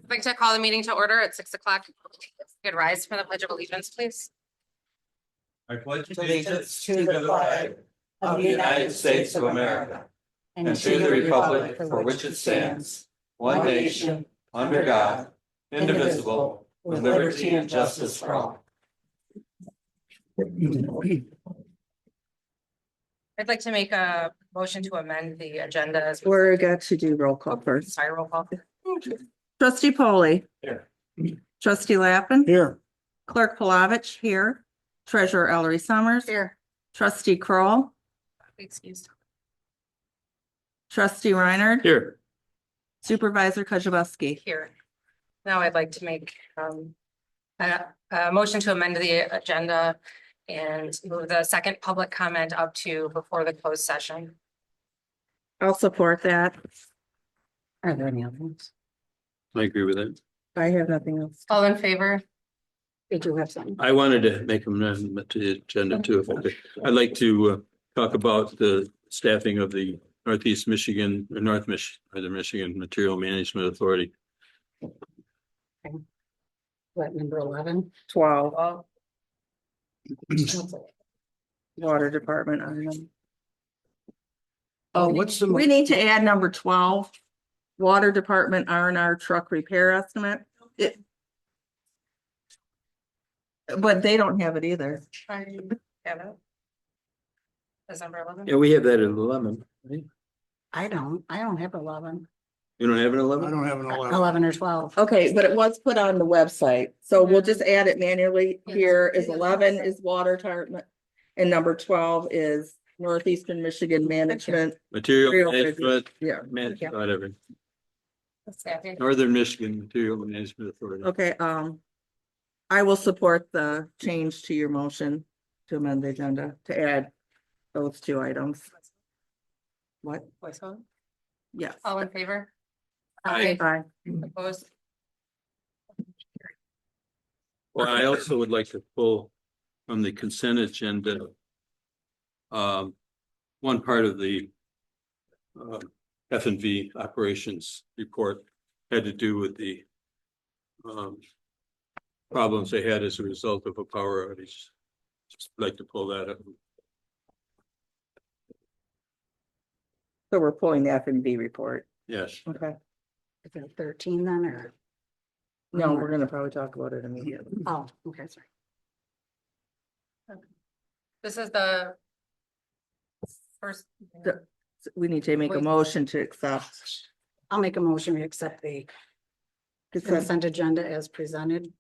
I'd like to call the meeting to order at 6 o'clock. Good rise for the Pledge of Allegiance, please. I pledge allegiance to the flag of the United States of America and to the republic for which it stands, one nation, under God, indivisible, with liberty and justice for all. I'd like to make a motion to amend the agenda as. We're got to do roll call first. Sorry, roll call. Trustee Polly. Here. Trustee Lappin. Here. Clerk Palovich here. Treasurer Ellery Summers. Here. Trustee Kroll. Excused. Trustee Reiner. Here. Supervisor Kozibowski. Here. Now I'd like to make a motion to amend the agenda and move the second public comment up to before the closed session. I'll support that. Are there any other ones? I agree with it. I have nothing else. All in favor? Did you have something? I wanted to make an amendment to the agenda too. If I could. I'd like to talk about the staffing of the Northeast Michigan or the Michigan Material Management Authority. What, number 11? 12, Well, Water Department. I don't know. Oh, what's the? We need to add number 12, Water Department R&R truck repair estimate. But they don't have it either. I have it. That's number 11. Yeah, we have that at 11. Right? I don't have 11. You don't have an 11? I don't have an 11. 11 or 12. Okay, but it was put on the website, so we'll just add it manually. Here is 11 is Water Department. And number 12 is Northeastern Michigan Management. Material Management, Yeah, whatever. Staffing. Northern Michigan Material Management Authority. okay, I will support the change to your motion to amend the agenda to add those two items. What? Voice vote. Yes. All in favor? Aye. Aye. Opposed? Well, I also would like to pull from the consent agenda. One part of the F&V operations report had to do with the problems they had as a result of a power outage. Just like to pull that up. So we're pulling the F&B report. Yes. Okay. Is it 13 then or? No, we're gonna probably talk about it immediately. Oh, okay, sorry. This is the first. The- We need to make a motion to accept. I'll make a motion to accept the consent agenda as presented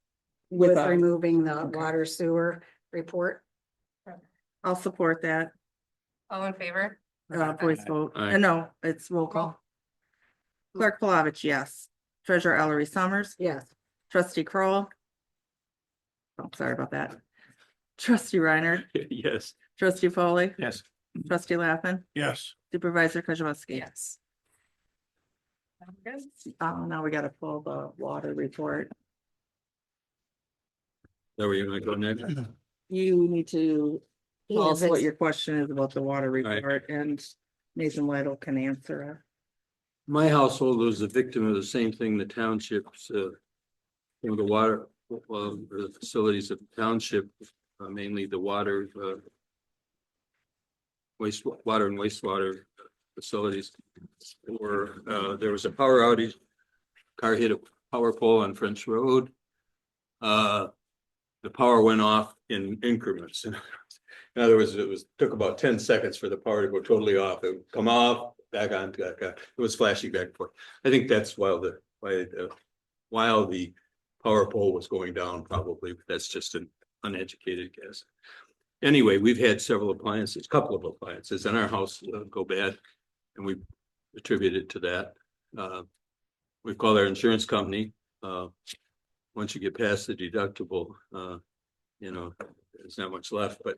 With with a- removing the okay. water sewer report. I'll support that, All in favor? voice vote. Aye. No, it's roll call. Clerk Palovich, yes. Treasurer Ellery Summers, Yes. Trustee Kroll. Oh, sorry about that. Trustee Reiner, Yes. Trustee Foley, Yes. Trustee Lappin, Yes. Supervisor Kozibowski. Yes. Good. Now we gotta pull the water report. There we go next. You need to tell us Yes, what it's- your question is about the water Right. report, and Nathan Lytle can answer it. My household was a victim of the same thing, the townships, the water, the facilities of the township, mainly the water, wastewater and wastewater facilities. There was a power outage, car hit a power pole on French Road. The power went off in increments. In other words, took about 10 seconds for the power to go totally off. It would come off, back on, back on. It was flashing back and forth. I think that's while the power pole was going down, probably, but that's just an uneducated guess. Anyway, we've had several appliances, couple of appliances in our house go bad, and we attribute it to that. We've called our insurance company. Once you get past the deductible, there's not much left, but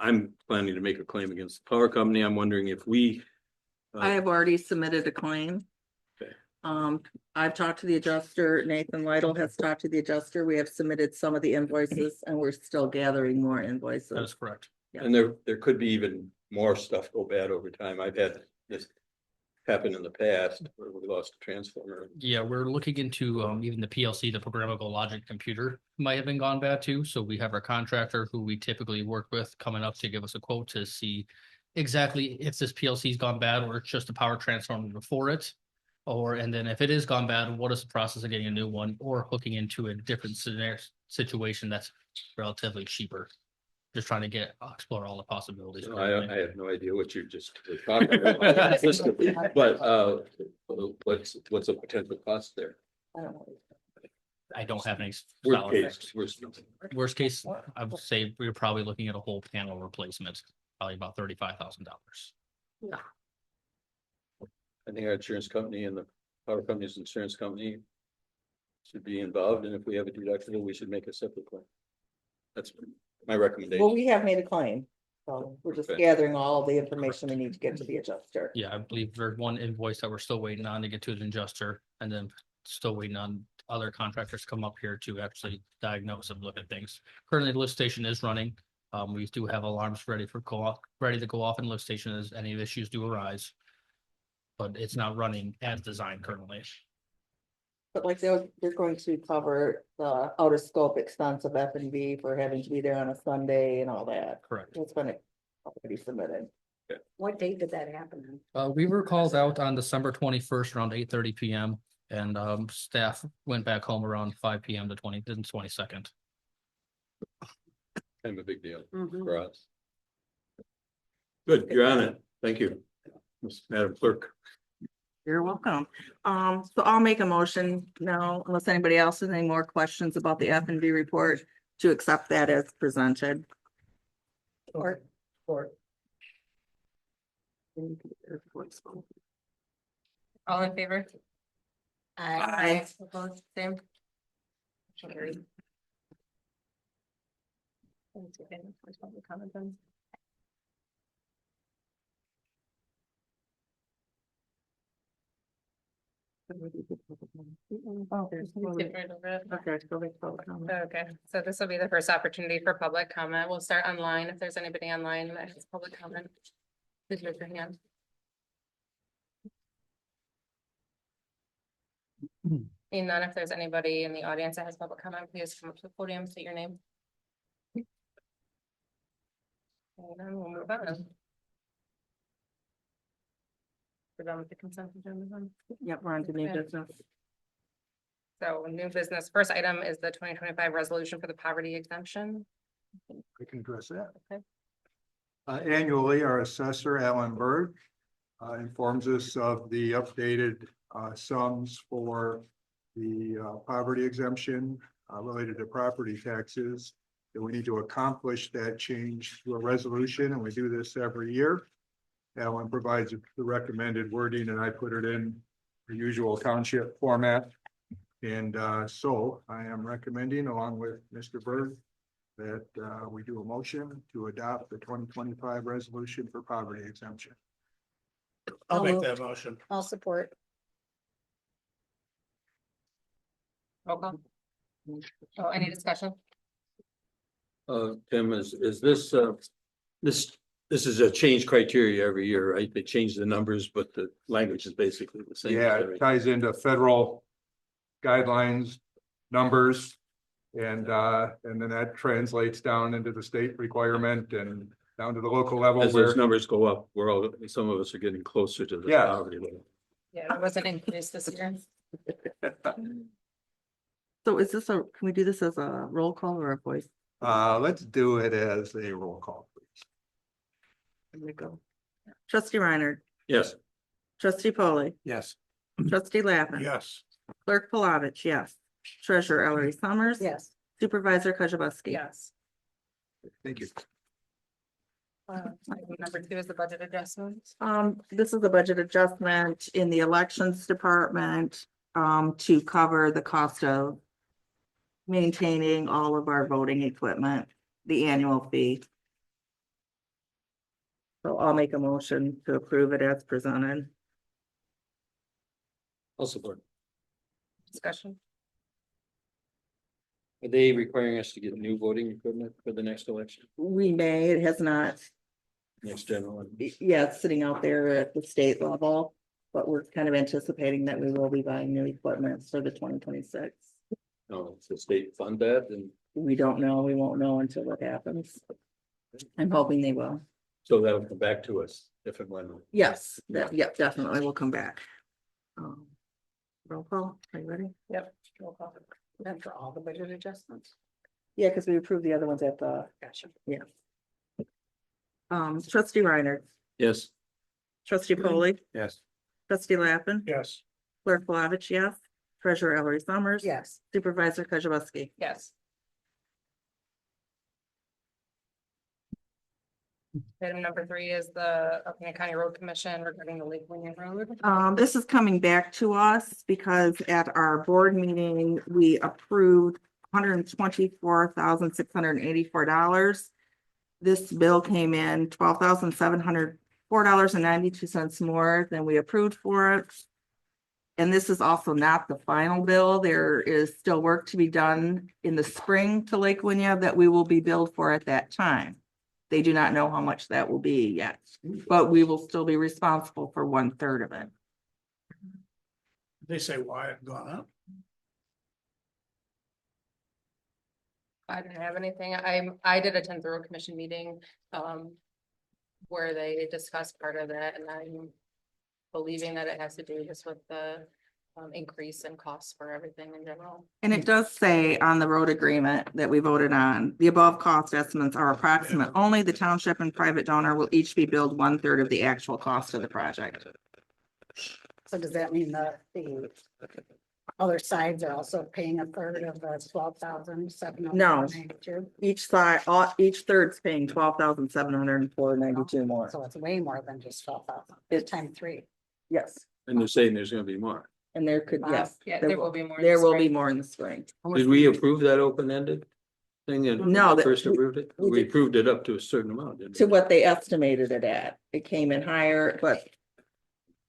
I'm planning to make a claim against the power company. I'm wondering if we. I have already submitted a claim. Okay. I've talked to the adjuster. Nathan Lytle has talked to the adjuster. We have submitted some of the invoices and we're still gathering more invoices. That's correct. Yeah. And there could be even more stuff go bad over time. I've had this happened in the past where we lost a transformer. Yeah, we're looking into even the PLC, the programmable logic computer might have been gone bad too. So we have our contractor who we typically work with coming up to give us a quote to see exactly if this PLC's gone bad or it's just a power transformer before it. Or and then if it is gone bad, what is the process of getting a new one or hooking into a different situation that's relatively cheaper? Just trying to explore all the possibilities. I have no idea what you just were talking about. But what's a potential cost there? I don't know. I don't have any. Worst solid case, figures. Worst case, I would say we're probably looking at a whole panel replacement, probably about $35,000. I think our insurance company and the power company's insurance company should be involved, and if we have a deductible, we should make a separate claim. That's my Well, recommendation. we have made a claim, so we're just Okay. gathering all the information we need to get to the adjuster. Yeah, I believe there's one invoice that we're still waiting on to get to the adjuster and then still waiting on other contractors to come up here to actually diagnose and look at things. Currently, the lift station is running. We do have alarms ready to go off in the lift station as any issues do arise. But it's not running as designed currently. But like they're going to cover the out of scope expense of F&B for having to be there on a Sunday and all that. Correct. That's been already submitted. What date did that happen? on? We were called out on December 21st around 8:30 PM. And staff went back home around 5 PM to 22nd. Kind of a big deal Mhm. for us. Good, you're on it. Thank you, Madam Clerk. You're welcome. So I'll make a motion now, unless anybody else has any more questions about the F&B report, to accept that as presented. Or All in favor? Aye. Opposed, same. Motion carried. That's okay. There's public comment then. Oh, Skip right over it. Okay, go back to public comment. Okay, so this will be the first opportunity for public comment. We'll start online. If there's anybody online that has public comment, please raise your hand. Seeing none, if there's anybody in the audience that has public comment, please come up to the podium, state your name. And then we'll move on. We're done with the consent agenda then. Yep, we're on to new Okay. business. So new business, first item is the 2025 resolution for the poverty exemption. I can address that. Okay. Annually, our assessor, Alan Berg, informs us of the updated sums for the poverty exemption related to property taxes. That we need to accomplish that change through a resolution, and we do this every year. Alan provides the recommended wording, and I put it in the usual township format. And so I am recommending, along with Mr. Berg, that we do a motion to adopt the 2025 resolution for poverty exemption. I'll make that motion. I'll support. Roll call. Oh, any discussion? Tim, is this, this is a change criteria every year, right? They change the numbers, but the language is basically the same. Yeah, it ties into federal guidelines, numbers. And then that translates down into the state requirement and down to the local level. As where those numbers go up, some of us are getting closer to the Yeah. poverty level. Yeah, it wasn't increased this year. So is this can we do this as a roll call or a voice? Let's do it as a roll call, please. There we go. Trustee Reiner, Yes. trustee Polly, Yes. trustee Lappin. Yes. Clerk Palovich, yes. Treasurer Ellery Summers. Yes. Supervisor Kujabaski. Yes. Thank you. Item number 2 is the budget adjustment. This is a budget adjustment in the elections department, to cover the cost of maintaining all of our voting equipment, the annual fee. So I'll make a motion to approve it as presented. I'll support. Discussion. Are they requiring us to get new voting equipment for the next election, We may, it has not, next general? one? yeah, it's sitting out there at the state level. But we're kind of anticipating that we will be buying new equipment for the 2026. No, it's the state fund that, and We don't know, we won't know until it happens. I'm hoping they will. so that'll come back to us if and when. Yes, yep, definitely will come back. Roll call, are you ready? Yep. Roll call. And for all the budget adjustments. Yeah, because we approved the other ones at the, Gotcha. trustee Reiner, Yes. trustee Polly, Yes. trustee Lappin, Yes. clerk Flavich, yes. Treasurer Ellery Summers. Yes. Supervisor Kozibowski. Yes. Item number 3 is the Alpena County Road Commission regarding the Lake Winnie Road. This is coming back to us because at our board meeting, we approved $124,684. This bill came in $12,704.92 more than we approved for it. And this is also not the final bill. There is still work to be done in the spring to Lake Winnie that we will be billed for at that time. They do not know how much that will be yet, but we will still be responsible for 1/3 of it. They say why it gone up? I didn't have anything. I did attend the road commission meeting, where they discussed part of that, and I'm believing that it has to do just with the increase in costs for everything in general. And it does say on the road agreement that we voted on, the above cost estimates are approximate. Only the township and private donor will each be billed 1/3 of the actual cost of the project. So does that mean that the other sides are also paying 1/3 of the 12,792? No. Each side, each third's paying $12,704.92 more. So it's way more than just 12,000. It's- Times 3. Yes, And they're saying there's gonna be more. and there could, yes. Yeah, there will be more. in There the will be spring. more in the spring. Did we approve that open-ended thing and No, that- first approved it? we We did- approved it up to a certain amount, didn't To we? what they estimated it at. It came in higher, but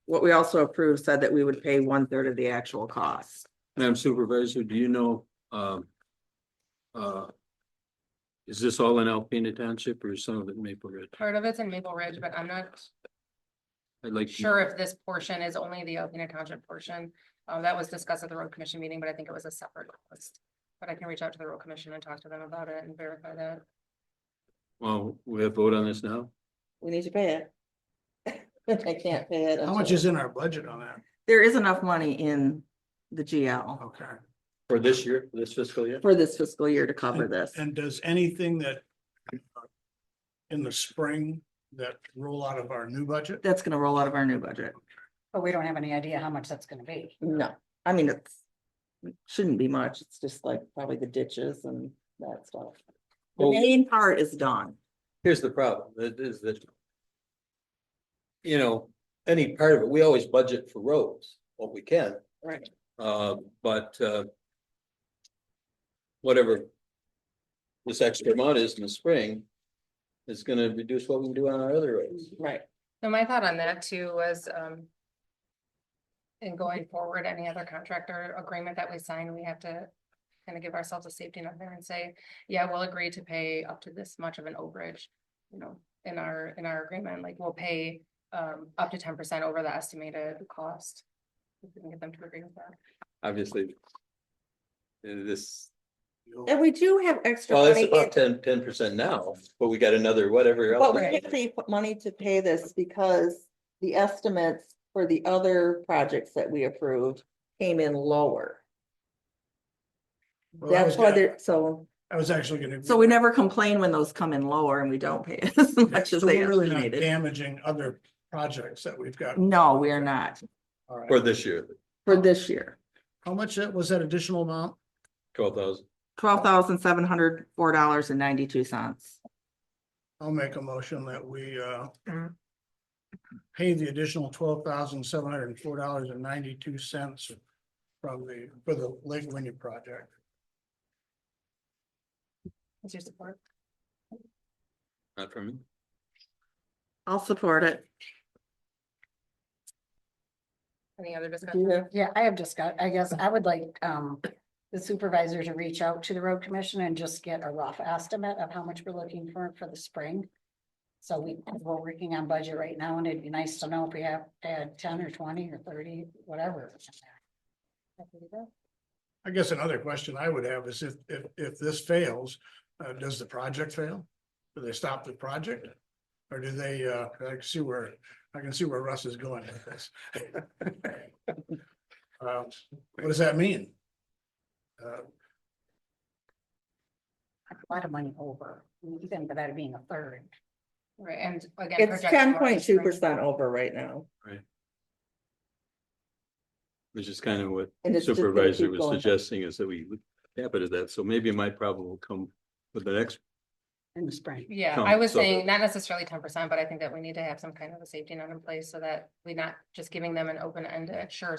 what we also approved said that we would pay 1/3 of the actual cost. Madam Supervisor, do you know, is this all in Alpena Township or is some of it Maple Ridge? Part of it's in Maple Ridge, but I'm not I'd like. sure if this portion is only the Alpena Township portion. That was discussed at the road commission meeting, but I think it was a separate list. But I can reach out to the road commission and talk to them about it and verify that. Well, we have vote on this now? We need to pay it. I can't pay it. How much is in our budget on that? There is enough money in the GL Okay. For this year, this fiscal year? for this fiscal year to cover this. And does anything that in the spring that roll out of our new budget? That's gonna roll out of our new budget. But we don't have any idea how much that's gonna be. No, I mean, it shouldn't be much. It's just like probably the ditches and that stuff. The Well- main part is done. Here's the problem, that is that. You know, any part of it, we always budget for roads, what we can, Right. but. Whatever. This extra amount is in the spring. Is gonna reduce what we can do on our other roads. Right. So my thought on that too was, in going forward, any other contractor agreement that we sign, we have to kind of give ourselves a safety net there and say, yeah, we'll agree to pay up to this much of an overage. You know, in our agreement, like we'll pay up to 10% over the estimated cost. If we can get them to agree with that. Obviously. This, And we do have extra well, it's money. about 10% now, but we got another whatever But we else. actually put money to pay this because the estimates for the other projects that we approved came in lower. Well, I That's was why gonna- they're, so, I was actually gonna. so we never complain when those come in lower and we don't pay as much as So they we're really not estimated. damaging other projects that we've got. No, we are not All right. For this year, for this year. How much was that additional amount? 12,000. $12,704.92. I'll make a motion that we pay the additional $12,704.92 from for the Lake Winnie project. What's your support? Not for me. I'll support it. Any other Do discussion? you have- Yeah, I have just got, I guess I would like the supervisor to reach out to the road commission and just get a rough estimate of how much we're looking for the spring. So we're working on budget right now, and it'd be nice to know if we have to add 10 or 20 or 30, whatever. I guess another question I would have is if this fails, does the project fail? Do they stop the project? Or do they, I can see where Russ is going with this. What does that mean? A lot of money over, even for that being a third. Right, and again. It's projection more 10.2% over right now. Which is kind of what And it's just gonna supervisor keep was going up. suggesting, is that we cap it at that. So maybe my problem will come with the next. In the spring. Yeah, Come, I was so- saying not necessarily 10%, but I think that we need to have some kind of a safety net in place so that we're not just giving them an open ended, sure.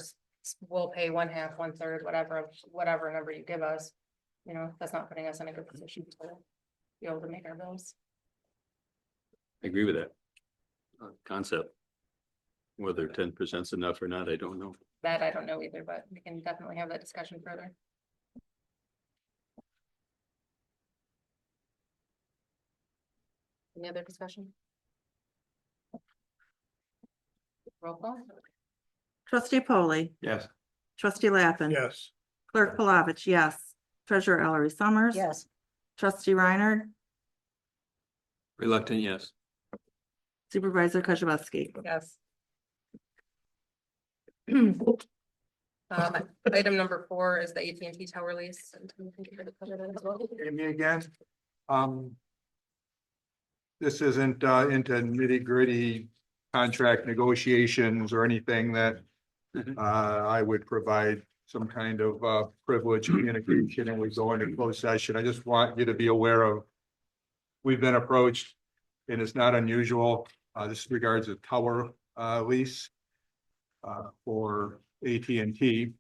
We'll pay 1/2, 1/3, whatever number you give us. You know, that's not putting us in a good position to be able to make our bills. I agree with that concept. Whether 10% is enough or not, I don't know. That I don't know either, but we can definitely have that discussion further. Any other discussion? Roll call? Trustee Polly, Yes. trustee Lappin. Yes, Clerk Palovich, yes. Treasurer Ellery Summers. Yes, Trustee Reiner, Reluctant, yes. Supervisor Kujabaski. Yes. Item number 4 is the AT&T tower lease. And Tim, thank you for the cover that as well. Me again. This isn't into nitty gritty contract negotiations or anything that I would provide some kind of privileged communication and we go into closed session. I just want you to be aware of. We've been approached and it's not unusual. This regards a tower lease for AT&T.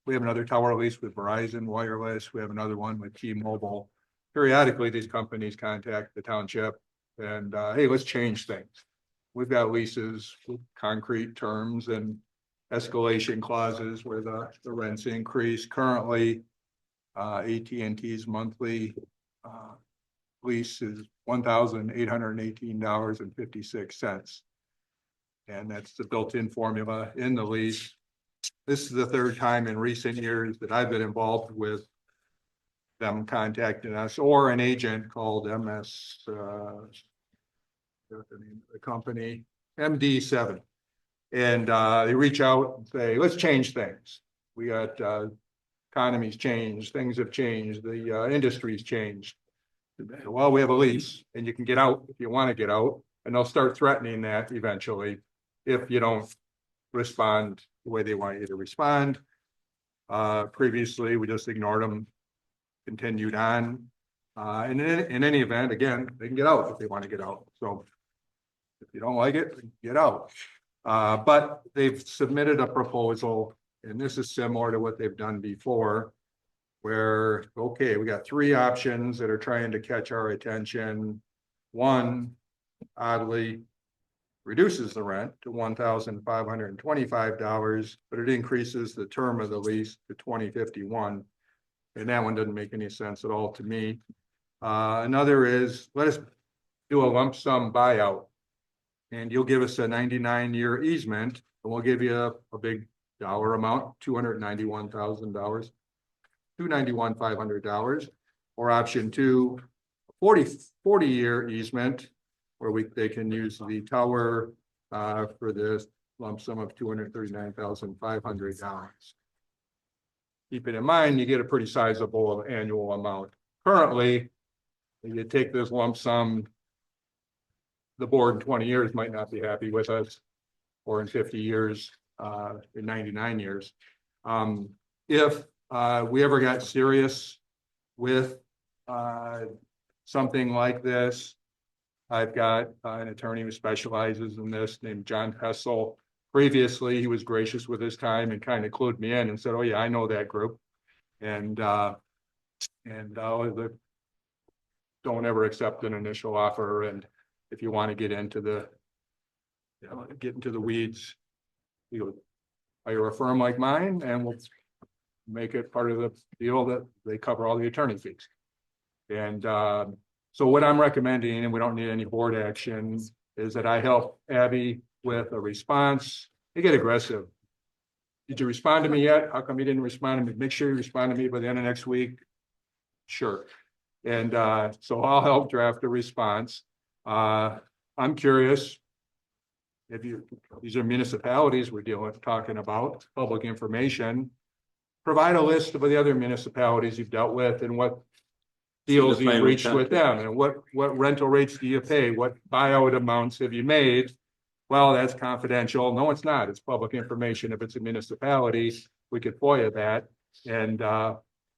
We have another tower lease with Verizon Wireless. We have another one with T-Mobile. Periodically, these companies contact the township and, hey, let's change things. We've got leases with concrete terms and escalation clauses where the rents increase. Currently, AT&T's monthly lease is $1,818.56. And that's the built-in formula in the lease. This is the third time in recent years that I've been involved with them contacting us or an agent called MS, the company MD7. And they reach out and say, let's change things. We got economy's changed, things have changed, the industry's changed. Well, we have a lease and you can get out if you want to get out, and they'll start threatening that eventually if you don't respond the way they want you to respond. Previously, we just ignored them, continued on. And in any event, again, they can get out if they want to get out. So if you don't like it, get out. But they've submitted a proposal, and this is similar to what they've done before, where, okay, we got 3 options that are trying to catch our attention. One, oddly, reduces the rent to $1,525, but it increases the term of the lease to 2051. And that one doesn't make any sense at all to me. Another is, let us do a lump sum buyout. And you'll give us a 99-year easement, and we'll give you a big dollar amount, $291,000, $291,500. Or option 2, 40-year easement, where they can use the tower for this lump sum of $239,500. Keep it in mind, you get a pretty sizable annual amount. Currently, if you take this lump sum, the board in 20 years might not be happy with us, or in 50 years, in 99 years. If we ever got serious with something like this, I've got an attorney who specializes in this named John Hessel. Previously, he was gracious with his time and kind of clued me in and said, oh yeah, I know that group. And don't ever accept an initial offer. And if you want to get into the weeds, you hire a firm like mine and we'll make it part of the deal that they cover all the attorney fees. And So what I'm recommending, and we don't need any board action, is that I help Abby with a response. They get aggressive. Did you respond to me yet? How come you didn't respond to me? Make sure you respond to me by the end of next week. Sure. And so I'll help draft a response. I'm curious. If these are municipalities we're talking about, public information. Provide a list of the other municipalities you've dealt with and what deals you've final reached with them, and what rental rates do you pay? What buyout amounts have you made? Well, that's confidential. No, it's not. It's public information. If it's a municipality, we could FOIA that and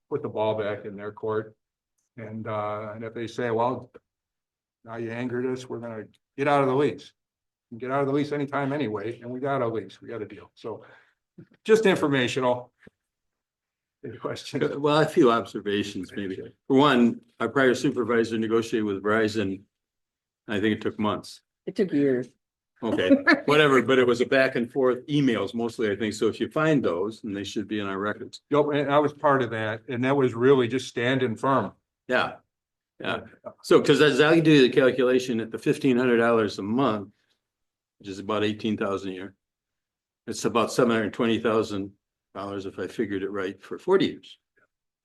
put the ball back in their court. And if they say, well, now you angered us, we're gonna get out of the lease. You can get out of the lease anytime anyway, and we got a lease, we got a deal. So just informational. Any questions? Well, a few observations maybe. For one, our prior supervisor negotiated with Verizon. I think it took months. It took years. Okay, whatever, but it was a back and forth emails mostly, I think. So if you find those, and they should be in our records. Yep, and I was part of that, and that was really just standing firm. Yeah. Yeah. So, because as I do the calculation at the $1,500 a month, which is about 18,000 a year. It's about $720,000 if I figured it right for 40 years.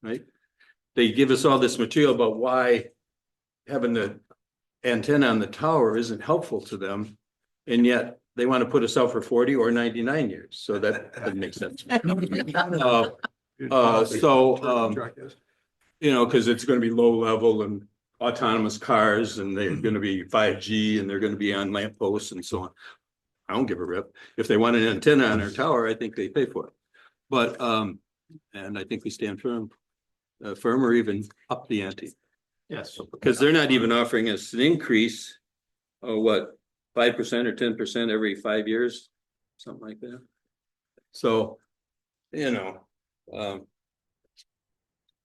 Right? They give us all this material about why having the antenna on the tower isn't helpful to them. And yet they want to put us out for 40 or 99 years. So that doesn't make sense. You know, because it's going to be low level and autonomous cars, and they're going to be 5G, and they're going to be on lampposts and so on. I don't give a rip. If they want an antenna on our tower, I think they pay for it. But and I think we stand firm or even up the ante. Yes. Because they're not even offering us an increase of what, 5% or 10% every 5 years, something like that. So, you know,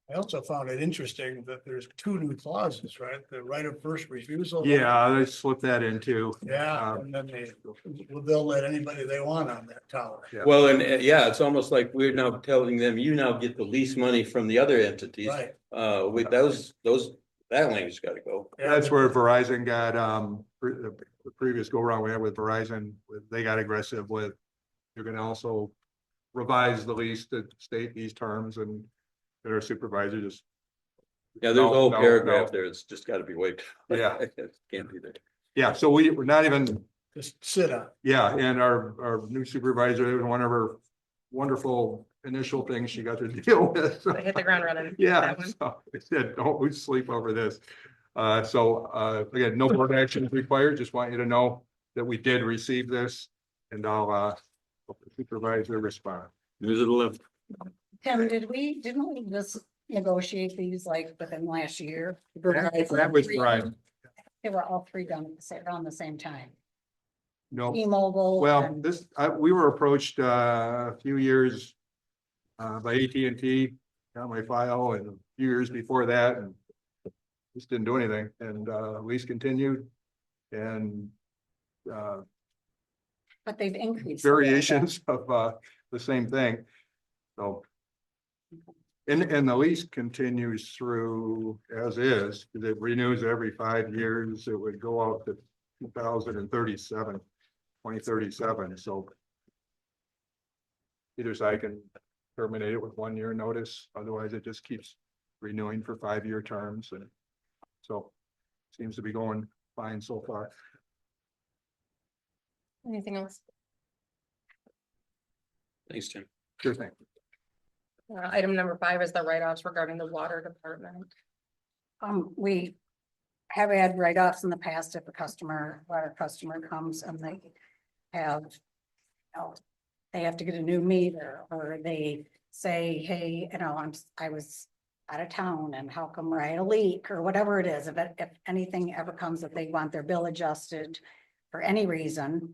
I also found it interesting that there's 2 new clauses, right? The right of first refusal. Yeah, they slipped that into. Yeah, and then they'll let anybody they want on that tower. Yeah. well, and yeah, it's almost like we're now telling them, you now get the lease money from the other entities. Right. With that language got to go. That's where Verizon got, the previous go around we had with Verizon, they got aggressive with, you're gonna also revise the lease to state these terms, and their supervisor just. Yeah, there's a whole No, paragraph no. there. It's just got to be waived. Yeah. It can't be there. Yeah, so we're not even, Just sit on. yeah, and our new supervisor, it was one of her wonderful initial things she got to deal with. So hit the ground running. Yeah, That one. so I said, don't lose sleep over this. Again, no board action is required. Just want you to know that we did receive this, and I'll hope the supervisor respond. News of the left. Tim, didn't we just negotiate these like within last year? That was Verizon. They were all 3 done around the same time. No, T-Mobile. well, and- we were approached a few years by AT&T, got my file, and a few years before that, and just didn't do anything, and lease continued, and But they've increased. variations of the same thing. So. And the lease continues through as is, because it renews every 5 years. It would go out to 2037. So. Either side can terminate it with 1 year notice, otherwise it just keeps renewing for 5-year terms, and so. Seems to be going fine so far. Anything else? Thanks, Tim. Sure thing. Item number 5 is the write-offs regarding the water department. We have had write-offs in the past if water customer comes and they have, they have to get a new meter, or they say, hey, I was out of town and how come I had a leak, or whatever it is. If anything ever comes that they want their bill adjusted for any reason,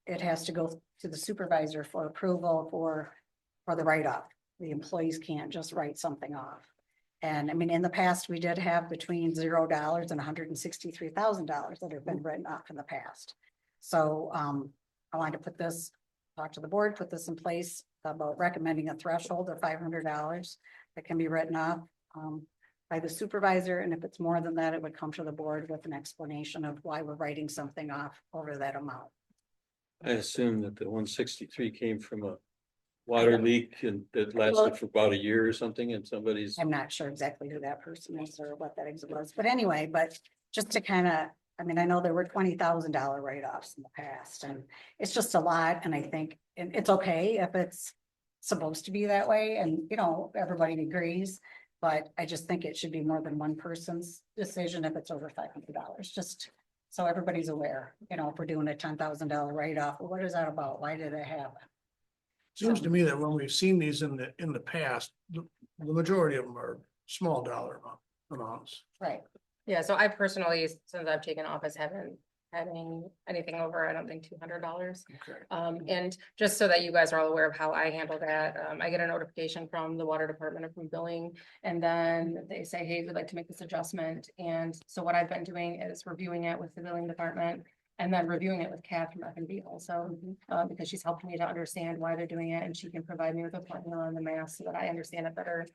it has to go to the supervisor for approval for the write-off. The employees can't just write something off. And I mean, in the past, we did have between $0 and $163,000 that have been written off in the past. So I wanted to talk to the board, put this in place about recommending a threshold of $500 that can be written off by the supervisor, and if it's more than that, it would come to the board with an explanation of why we're writing something off over that amount. I assume that the 163 came from a water leak and that lasted for about a year or something and somebody's. I'm not sure exactly who that person is or what that exit was, but anyway, but just to kind of, I mean, I know there were $20,000 write-offs in the past, and it's just a lot, and I think, and it's okay if it's supposed to be that way, and, you know, everybody agrees, but I just think it should be more than one person's decision if it's over $500, just so everybody's aware, you know, if we're doing a $10,000 write-off, well, what is that about? Why did it happen? Seems to me that when we've seen these in the past, the majority of them are small dollar amounts. Right. Yeah, so I personally, since I've taken office, haven't had anything over, I don't think $200. Okay. And just so that you guys are all aware of how I handle that, I get a notification from the water department or from billing. And then they say, hey, we'd like to make this adjustment. And so what I've been doing is reviewing it with the billing department. And then reviewing it with Kath from F&B also, because she's helped me to understand why they're doing it, and she can provide me with a formula and the math so that I understand it better.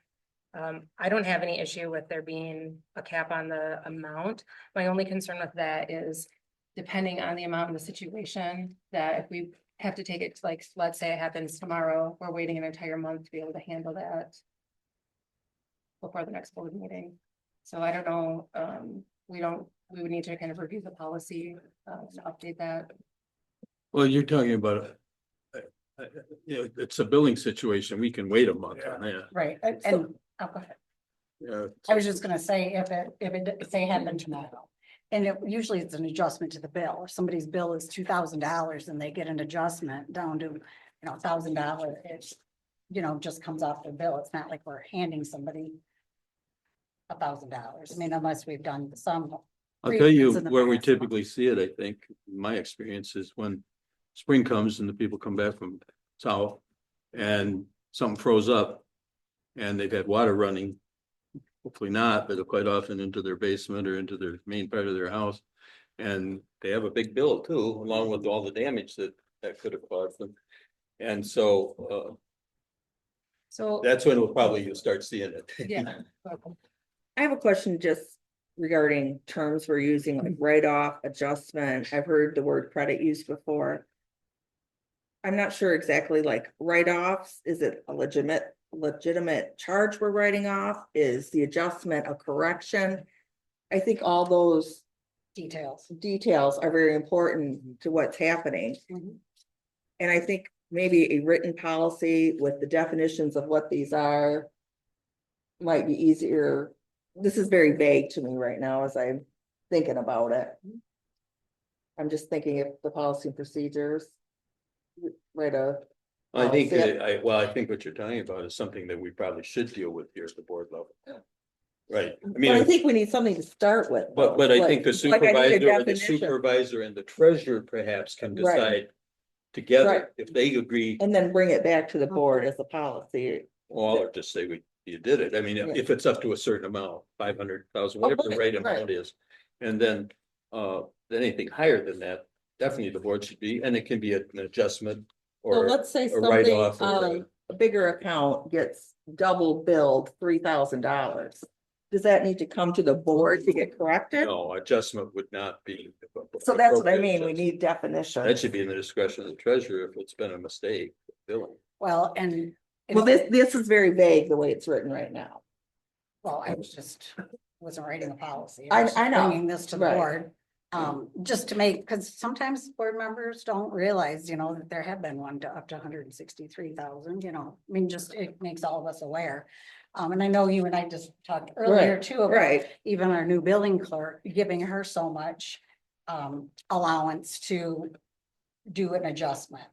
I don't have any issue with there being a cap on the amount. My only concern with that is depending on the amount of the situation, that if we have to take it, like, let's say it happens tomorrow, we're waiting an entire month to be able to handle that before the next board meeting. So I don't know, we would need to kind of review the policy to update that. Well, you're talking about, you know, it's a billing situation. We can wait a month on that. Right, and, oh, go ahead. Yeah. I was just gonna say, if it say happened tomorrow, and it usually it's an adjustment to the bill. If somebody's bill is $2,000 and they get an adjustment down to, you know, $1,000, it's, you know, just comes off their bill. It's not like we're handing somebody $1,000. I mean, unless we've done some. I'll tell you previous in the where we past. typically see it, I think, my experience is when spring comes and the people come back from south and something froze up and they've had water running, hopefully not, but quite often into their basement or into their main part of their house. And they have a big bill too, along with all the damage that could have caused them. And so So, that's when you'll start seeing it. yeah. I have a question just regarding terms we're using, like write-off, adjustment. I've heard the word credit used before. I'm not sure exactly, like write-offs, is it a legitimate charge we're writing off? Is the adjustment a correction? I think all those details are very important to what's happening. Mhm. And I think maybe a written policy with the definitions of what these are might be easier. This is very vague to me right now as I'm thinking about it. I'm just thinking if the policy and procedures. Right. I think, Policy. I think what you're talking about is something that we probably should deal with here at the board level. Right, I But I mean, think we need something to start with. but I think the like I need a definition. supervisor and the treasurer perhaps can Right. decide together Right. if they agree, And then bring it back to the board as a policy. or just say you did it. I mean, Yeah. if it's up to a certain amount, 500,000, whatever the right amount is. And then anything higher than that, definitely the board should be, and it can be an adjustment. So Or let's say a something write-off or on a bigger account gets double billed $3,000. Does that need to come to the board to get corrected? no, adjustment would not be. So that's what I appropriate mean, we adjustment. need definitions. That should be in the discretion of the treasurer if it's been a mistake, billing. Well, and. Well, this is very vague the way it's written right now. Well, I was just, wasn't writing a policy. I was know, Bringing this to the right. board, just to make, because sometimes board members don't realize, you know, that there have been one to up to 163,000, you know, I mean, just, it makes all of us aware. And I know you and I just talked earlier Right, too about right. even our new billing clerk, giving her so much allowance to do an adjustment.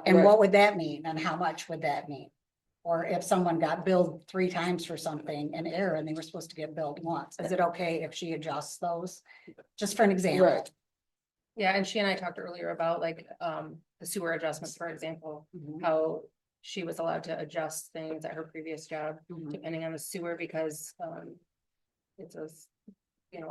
And Right. what would that mean and how much would that mean? Or if someone got billed 3 times for something in error and they were supposed to get billed once, is it okay if she adjusts those? Just for an example. Right. Yeah, and she and I talked earlier about like the sewer adjustments, for example, Mhm. how she was allowed to adjust things at her previous job Mhm. depending on the sewer because it's a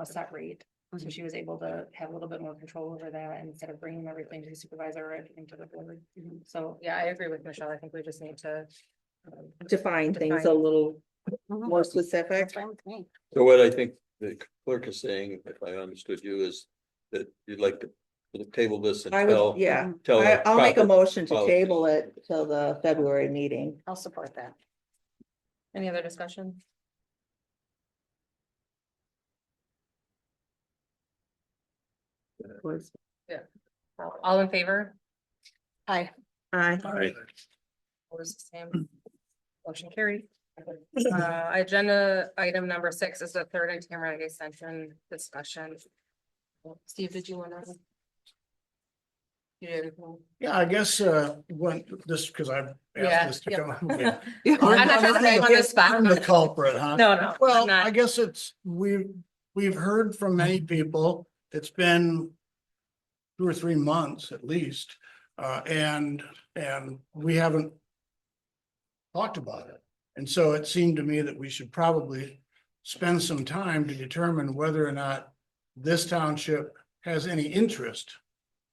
set rate. So she was able to have a little bit more control over that instead of bringing everything to the supervisor or everything to the board. So, yeah, I agree with Michelle. I think we just need to Define things a Define. little more specific? That's fine with me. So what I think the clerk is saying, if I understood you, is that you'd like to table this I until. would, yeah, Tell I'll make a proper motion to policy. table it till the February meeting. I'll support that. Any other discussion? All in favor? Aye. Aye. Aye. Opposed, same. Motion carried. Agenda item number 6 is the third and Tamarack extension discussion. Steve, did you want to? You did. Yeah, I guess, when this, because I've Yeah, asked this to yeah. come up. Okay. I'm not trying to put you on the spot. I'm the culprit, huh? No, no. Well, I'm not. I guess we've heard from many people. It's been 2 or 3 months at least. And we haven't talked about it. And so it seemed to me that we should probably spend some time to determine whether or not this township has any interest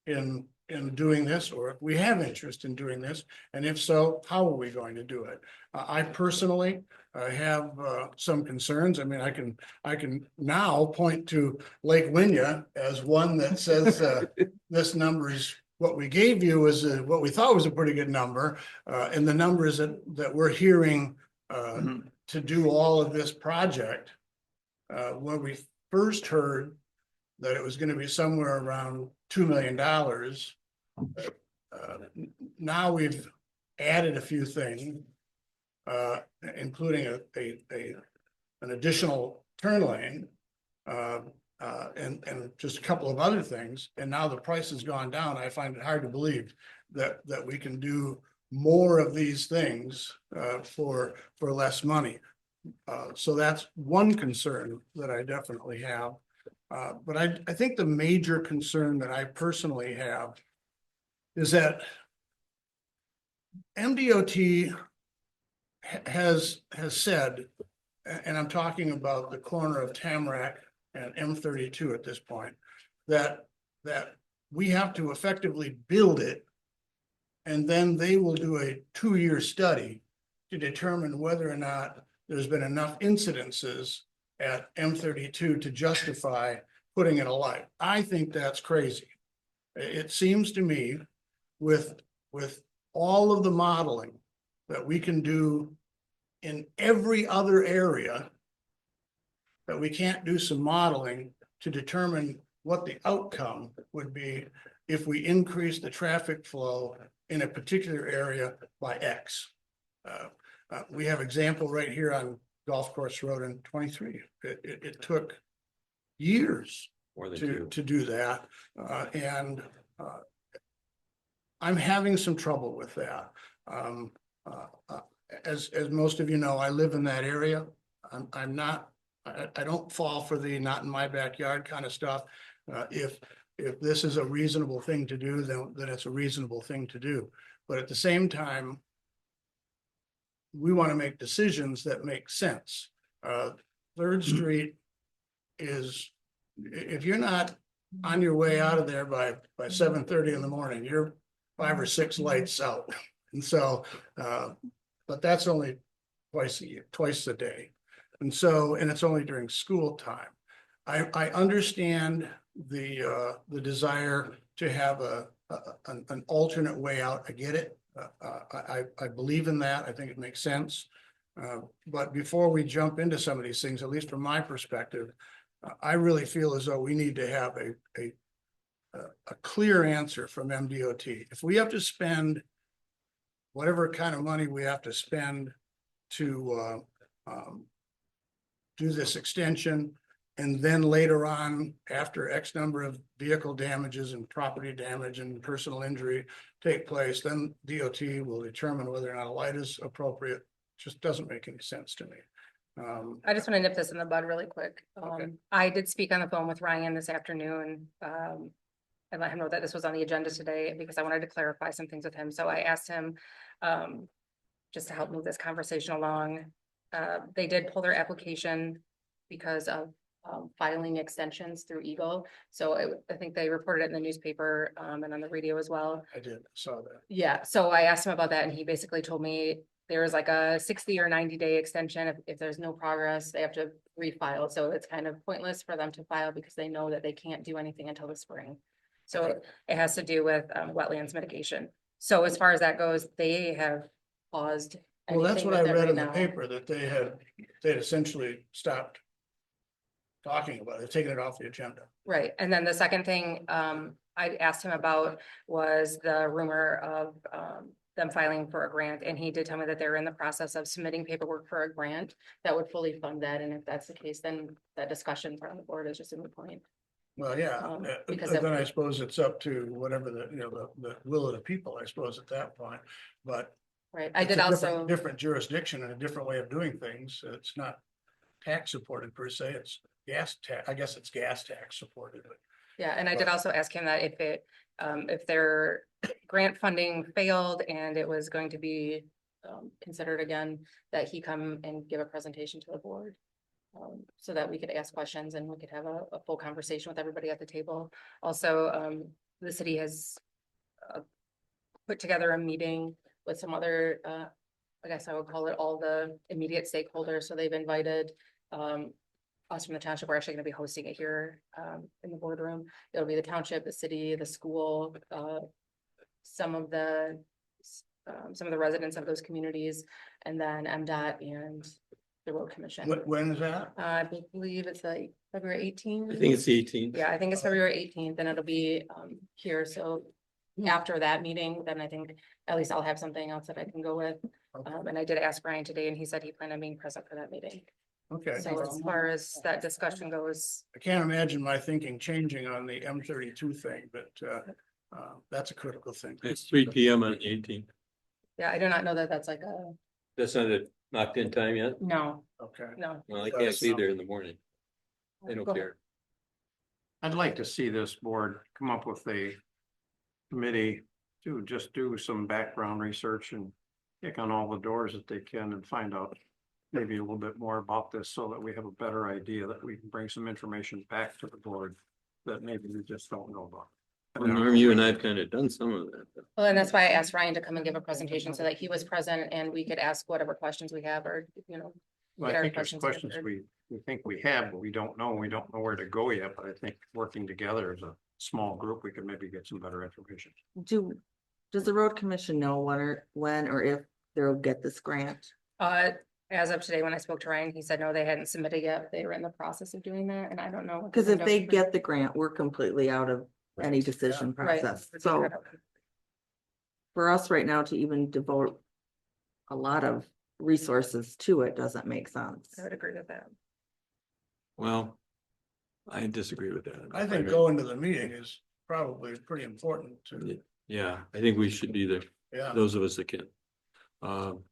in doing this, or if we have interest in doing this, and if so, how are we going to do it? I personally have some concerns. I mean, I can now point to Lake Winya as one that says this number is what we gave you is what we thought was a pretty good number, and the numbers that we're hearing to do all of this project. When we first heard that it was going to be somewhere around $2 million. Now we've added a few things, including an additional turn lane, and just a couple of other things. And now the price has gone down. I find it hard to believe that we can do more of these things for less money. So that's one concern that I definitely have. But I think the major concern that I personally have is that MDOT has said, and I'm talking about the corner of Tamarack and M32 at this point, that we have to effectively build it, and then they will do a 2-year study to determine whether or not there's been enough incidences at M32 to justify putting it alive. I think that's crazy. It seems to me with all of the modeling that we can do in every other area, that we can't do some modeling to determine what the outcome would be if we increase the traffic flow in a particular area by X. We have example right here on Golf Course Road in 23. It took years More than to do that. And I'm having some trouble with that. As most of you know, I live in that area. I'm not, I don't fall for the not in my backyard kind of stuff. If this is a reasonable thing to do, then it's a reasonable thing to do. But at the same time, we want to make decisions that make sense. 3rd Street is, if you're not on your way out of there by 7:30 in the morning, you're 5 or 6 lights out. And so, but that's only twice a day. And so, and it's only during school time. I understand the desire to have an alternate way out. I get it. I believe in that. I think it makes sense. But before we jump into some of these things, at least from my perspective, I really feel as though we need to have a clear answer from MDOT. If we have to spend whatever kind of money we have to spend to do this extension, and then later on, after X number of vehicle damages and property damage and personal injury take place, then DOT will determine whether or not a light is appropriate. Just doesn't make any sense to me. I just want to nip this in the bud really quick. Okay. I did speak on the phone with Ryan this afternoon. And let him know that this was on the agenda today because I wanted to clarify some things with him. So I asked him just to help move this conversation along. They did pull their application because of filing extensions through Eagle. So I think they reported it in the newspaper and on the radio as well. I saw that. Yeah, so I asked him about that and he basically told me there's like a 60 or 90-day extension. If there's no progress, they have to refile. So it's kind of pointless for them to file because they know that they can't do anything until the spring. So it has to do with wetlands mitigation. So as far as that goes, they have paused. Well, that's anything what I with it read right in the now. paper, that they'd essentially stopped talking about it, taking it off the agenda. Right, and then the second thing I asked him about was the rumor of them filing for a grant, and he did tell me that they're in the process of submitting paperwork for a grant that would fully fund that, and if that's the case, then that discussion from the board is just a moot point. Well, yeah, Because then I suppose it's up to whatever the will of the people, I suppose, at that point, but. Right, I it's did a different- also, Different jurisdiction and a different way of doing things. It's not tax supported per se, it's gas tax, I guess it's gas tax supported, but. yeah, and I did also ask him that if their grant funding failed and it was going to be considered again, that he come and give a presentation to the board. So that we could ask questions and we could have a full conversation with everybody at the table. Also, the city has put together a meeting with some other, I guess I would call it all the immediate stakeholders. So they've invited us from the township. We're actually going to be hosting it here in the boardroom. It'll be the township, the city, the school, some of the residents of those communities, and then MDOT and the road commission. When is that? I believe it's like February 18th. I think it's the 18th. Yeah, I think it's February 18th, and it'll be here. So after that meeting, then I think at least I'll have something else that I can go with. And I did ask Brian today, and he said he planned on being present for that meeting. Okay. So as far as that discussion goes, I can't imagine my thinking changing on the M32 thing, but that's a critical thing. It's 3 p.m. on the 18th. yeah, I do not know that that's like a, That's not a knocked in time yet? no, Okay. no. Well, I can't be there in the morning. They don't Go ahead. care. I'd like to see this board come up with a committee to just do some background research and kick on all the doors that they can and find out maybe a little bit more about this so that we have a better idea, that we can bring some information back to the board that maybe we just don't know about. Well, Norm, you and I've kind of done some of that. Well, and that's why I asked Ryan to come and give a presentation so that he was present and we could ask whatever questions we have or, Well, get I our think there's questions questions answered. we think we have, but we don't know where to go yet, but I think working together as a small group, we could maybe get some better information. Does the road commission know when or if they'll get this grant? As of today, when I spoke to Ryan, he said, no, they hadn't submitted yet. They were in the process of doing that, and I don't know. what the Because if window they for- get the grant, we're completely out of any decision Right. process. So for us right now to even devote a lot of resources to it doesn't make sense. I would agree with that. Well, I disagree with that. I think going to the meeting is probably pretty important to, Yeah, I think we should be there, yeah. those of us that can.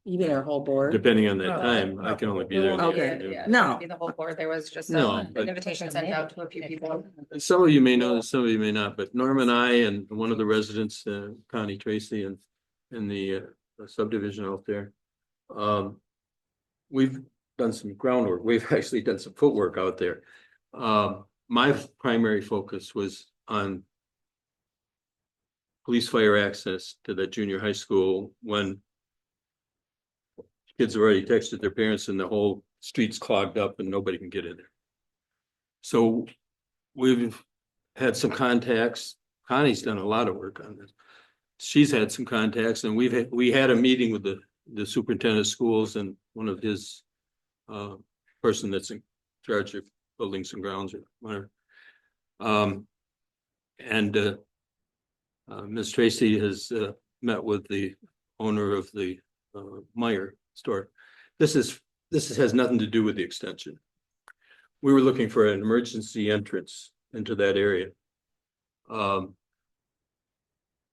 Even our whole board. Depending on that No, time, I can only be It there. won't be Okay. in the yeah, afternoon. it No. won't be the whole board. There was just No, an but- invitation sent out to a few people. And some of you may know, some of you may not, but Norm and I and one of the residents, Connie Tracy and in the subdivision out there. We've done some groundwork. We've actually done some footwork out there. My primary focus was on police fire access to the junior high school when kids have already texted their parents and the whole street's clogged up and nobody can get in there. So we've had some contacts. Connie's done a lot of work on this. She's had some contacts and we had a meeting with the superintendent of schools and one of his person that's in charge of buildings and grounds or whatever. Ms. Tracy has met with the owner of the Meyer store. This has nothing to do with the extension. We were looking for an emergency entrance into that area.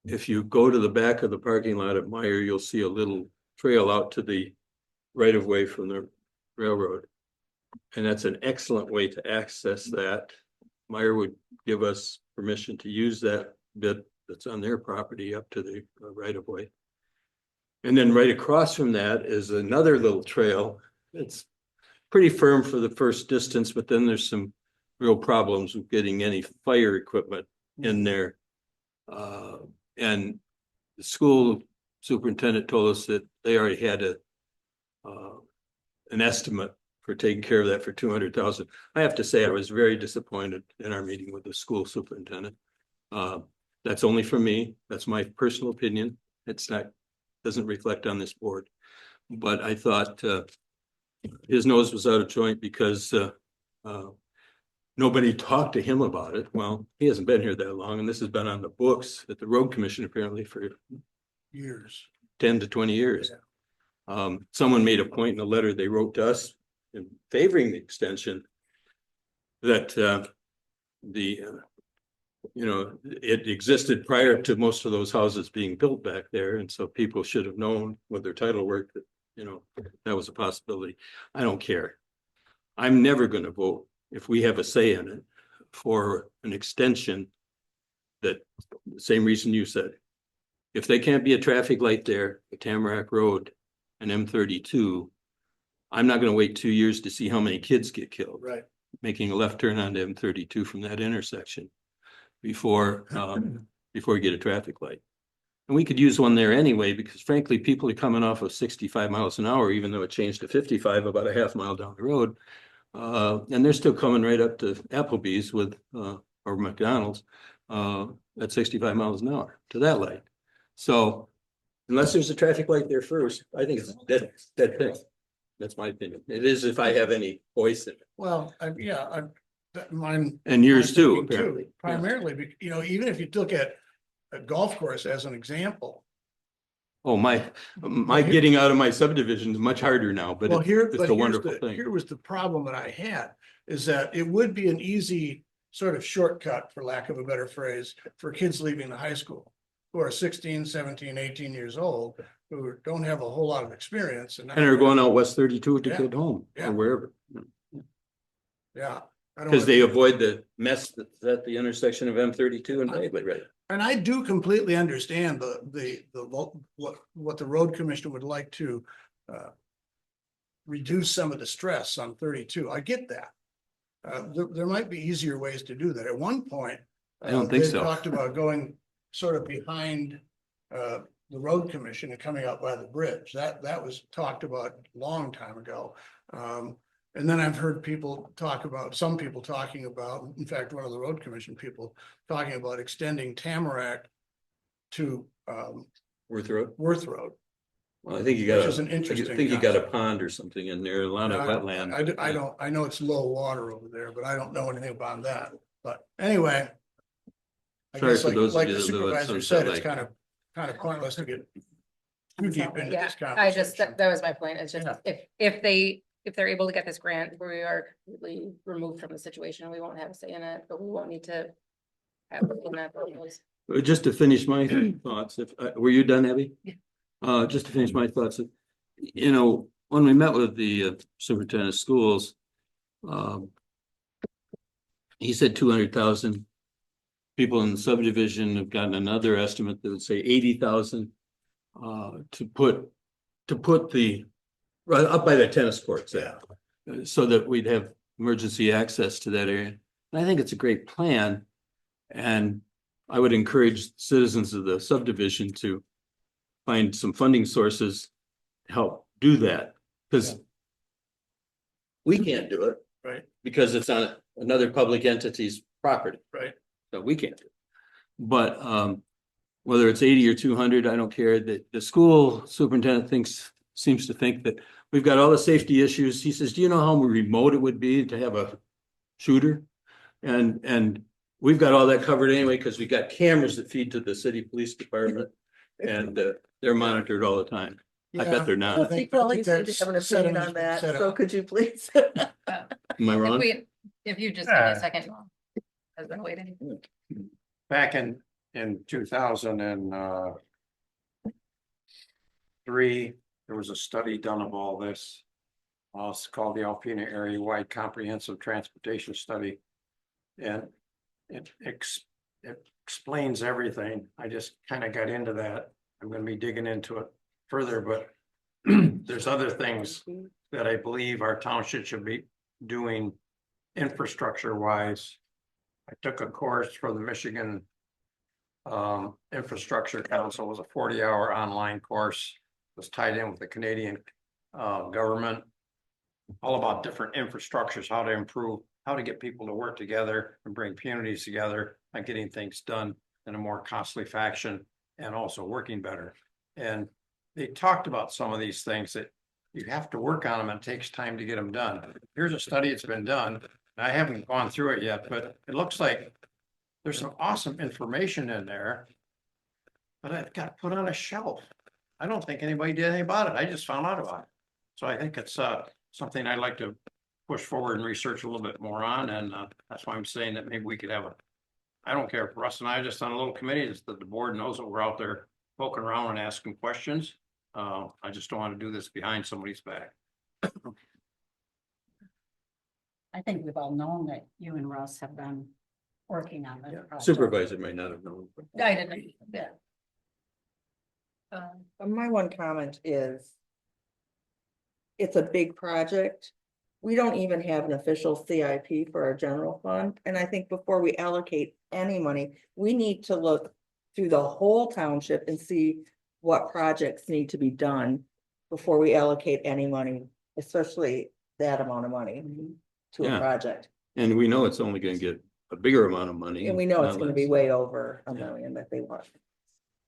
If you go to the back of the parking lot at Meyer, you'll see a little trail out to the right of way from the railroad. And that's an excellent way to access that. Meyer would give us permission to use that bit that's on their property up to the right of way. And then right across from that is another little trail. It's pretty firm for the first distance, but then there's some real problems with getting any fire equipment in there. And the school superintendent told us that they already had an estimate for taking care of that for 200,000. I have to say, I was very disappointed in our meeting with the school superintendent. That's only for me. That's my personal opinion. It's not, doesn't reflect on this board. But I thought his nose was out of joint because nobody talked to him about it. Well, he hasn't been here that long, and this has been on the books at the road commission apparently for Years. 10 to 20 years. Someone made a point in a letter they wrote to us in favoring the extension that it existed prior to most of those houses being built back there. And so people should have known with their title work that, that was a possibility. I don't care. I'm never going to vote if we have a say in it for an extension that the same reason you said. If they can't be a traffic light there at Tamarack Road and M32, I'm not going to wait 2 years to see how many kids get killed. Right. Making a left turn onto M32 from that intersection before you get a traffic light. And we could use one there anyway, because frankly, people are coming off of 65 miles an hour, even though it changed to 55 about a half mile down the road. And they're still coming right up to Applebee's or McDonald's at 65 miles an hour to that light. So unless there's a traffic light there first, I think it's a dead thing. That's my opinion. It is if I have any voice in it. Well, mine. And yours my too, thinking apparently. Primarily, even if you look at a golf course as an example. Oh, my getting out of my subdivision is much harder now, but Well, it's a wonderful thing. Here was the problem that I had, is that it would be an easy sort of shortcut, for lack of a better phrase, for kids leaving the high school who are 16, 17, 18 years old, who don't have a whole lot of experience. And are going out West 32 to Yeah. get home Yeah. or wherever. Yeah. Because they avoid the mess that's at the intersection of M32 and Bagley, right? And I do completely understand what the road commission would like to reduce some of the stress on 32. I get that. There might be easier ways to do that. At one point, I don't think they so. talked about going sort of behind the road commission and coming out by the bridge. That was talked about a long time ago. And then I've heard some people talking about, in fact, one of the road commission people talking about extending Tamarack to Worth Road. Worth Road. Well, I think you Which got is an interesting I think you got a concept. pond or something in there, a lot of wetland. I know it's low water over there, but I don't know anything about that. But anyway. I Sorry guess for those of like you the that live at supervisor Sunset said, it's Lake. kind of pointless to get too deep into Yeah, this I just, conversation. that was my point. It's just, Yeah. if they're able to get this grant, we are completely removed from the situation. We won't have a say in it, but we won't need to have in that. Just to finish my thoughts, were you done, Abby? Yeah. Just to finish my thoughts, when we met with the superintendent of schools, he said 200,000. People in the subdivision have gotten another estimate that would say 80,000 to put the right up by the tennis courts there, so that we'd have emergency access to that area. And I think it's a great plan, and I would encourage citizens of the subdivision to find some funding sources to help do that, because we can't do it. Right. Because it's on another public entity's property. Right. So we can't do it. But whether it's 80 or 200, I don't care. The school superintendent seems to think that we've got all the safety issues. He says, do you know how remote it would be to have a shooter? And we've got all that covered anyway, because we got cameras that feed to the city police department, and they're monitored all the time. I bet they're not. I think- You probably I think need to that's have an set opinion up- on that, set so up. could you please? Am I wrong? If you just give me a second, has been waiting. Back in 2003, there was a study done of all this. It's called the Alpena Area Wide Comprehensive Transportation Study. And it explains everything. I just kind of got into that. I'm going to be digging into it further, but there's other things that I believe our township should be doing infrastructure wise. I took a course for the Michigan Infrastructure Council. It was a 40-hour online course. It was tied in with the Canadian government. All about different infrastructures, how to improve, how to get people to work together and bring communities together and getting things done in a more costly fashion and also working better. And they talked about some of these things that you have to work on them and it takes time to get them done. Here's a study that's been done. I haven't gone through it yet, but it looks like there's some awesome information in there. But it got put on a shelf. I don't think anybody did anything about it. I just found out about it. So I think it's something I'd like to push forward and research a little bit more on, and that's why I'm saying that maybe we could have I don't care if Russ and I are just on a little committee, just that the board knows that we're out there poking around and asking questions. I just don't want to do this behind somebody's back. I think we've all known that you and Russ have been working on this project. Supervisor might not have known. I didn't, yeah. My one comment is it's a big project. We don't even have an official CIP for our general fund. And I think before we allocate any money, we need to look through the whole township and see what projects need to be done before we allocate any money, especially that amount of money to a Yeah. project. And we know it's only gonna get a bigger amount of money. And we know it's not gonna be less. way over a Yeah. million that they want.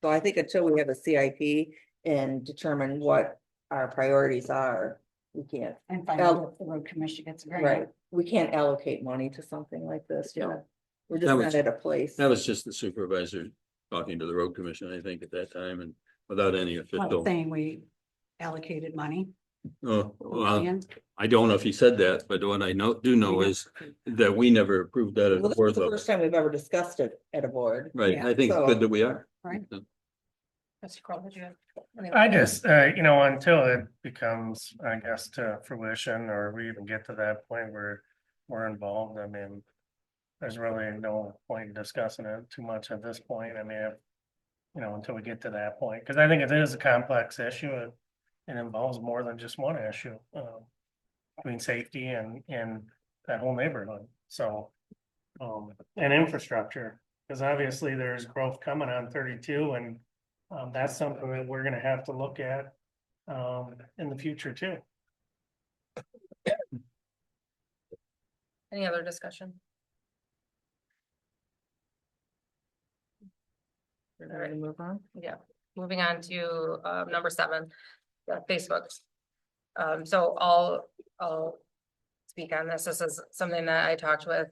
So I think until we have a CIP and determine what our priorities are, we can't, And find out if the road commission gets a right, grant. we can't allocate money to something like this Yeah. yet. We're That just was- not at a place. That was just the supervisor talking to the road commission, I think, at that time, and without any One official. thing we allocated money. Oh, well, and I don't know if he said that, but what I do know is that we never approved that at Well, the this is board the level. first time we've ever discussed it at a board. Right, Yeah. I think it's good So- that we are. Right. Mr. Kroll, did you have? I just, until it becomes, I guess, to fruition, or we even get to that point where we're involved, I mean. There's really no point in discussing it too much at this point, I mean, until we get to that point, because I think it is a complex issue. It involves more than just one issue, between safety and that whole neighborhood, so. And infrastructure, because obviously there's growth coming on 32 and. That's something that we're gonna have to look at in the future too. Any other discussion? Ready to move on? Yeah, moving on to number 7, Facebook. So I'll speak on this. This is something that I talked with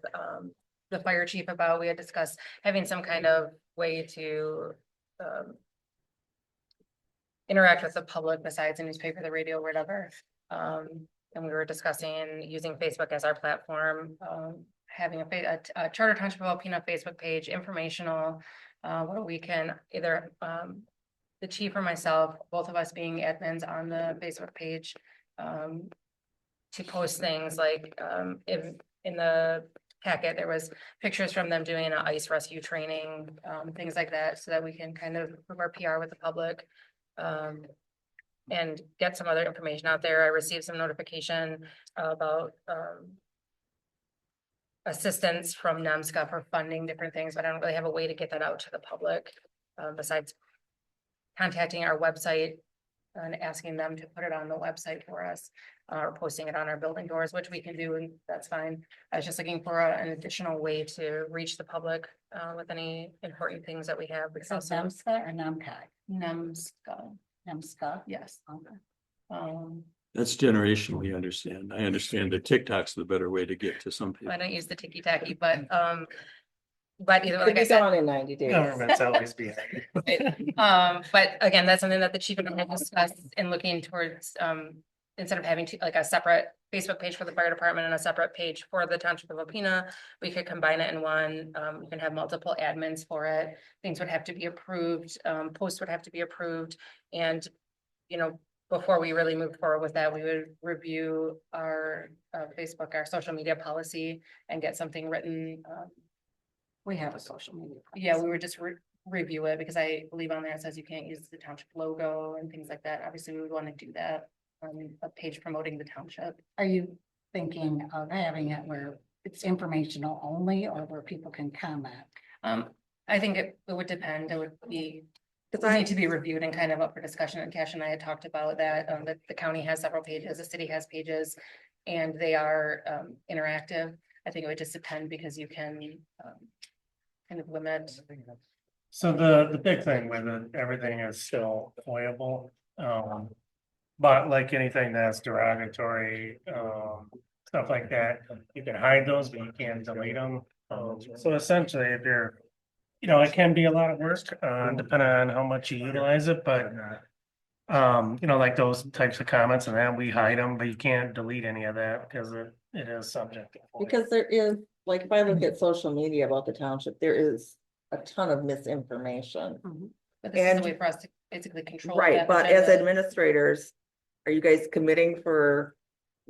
the fire chief about. We had discussed having some kind of way to interact with the public besides the newspaper, the radio, whatever. And we were discussing using Facebook as our platform, having a Charter Township of Alpena Facebook page, informational, where we can either the chief or myself, both of us being admins on the Facebook page, to post things like in the packet, there was pictures from them doing an ice rescue training, things like that, so that we can kind of prove our PR with the public. And get some other information out there. I received some notification about assistance from NEMSCA for funding different things, but I don't really have a way to get that out to the public. Besides contacting our website and asking them to put it on the website for us, or posting it on our building doors, which we can do, and that's fine. I was just looking for an additional way to reach the public with any important things that we have. Is that NEMSCA or NEMCOG? NEMSCA, NEMSCA. yes. Okay. That's generational, you understand. I understand that TikTok's the better way to get to some people. I don't use the ticky tacky, but either, Could like I be said, gone in 90 days. Government's always being. but again, that's something that the chief and I have discussed in looking towards, instead of having like a separate Facebook page for the fire department and a separate page for the township of Alpena, we could combine it in one. You can have multiple admins for it. Things would have to be approved, posts would have to be approved. And, before we really move forward with that, we would review our Facebook, our social media policy and get something written. We have a social media. Yeah, we would just review it because I believe on there it says you can't use the township logo and things like that. Obviously, we would want to do that. A page promoting the township. Are you thinking of having it where it's informational only or where people can comment? I think it would depend. It would be Cause need I, to be reviewed and kind of up for discussion, and Cash and I had talked about that, that the county has several pages, the city has pages. And they are interactive. I think it would just depend because you can kind of limit. So the big thing with it, everything is still playable. But like anything that's derogatory, stuff like that, you can hide those, but you can't delete them. So essentially, if you're, it can be a lot of work, depending on how much you utilize it, but like those types of comments and that, we hide them, but you can't delete any of that because it is subject. to FOIA. because there is, like, if I look at social media about the township, there is a ton of misinformation. But this is And- a way for us to basically control. Right, that but as agenda. administrators, are you guys committing for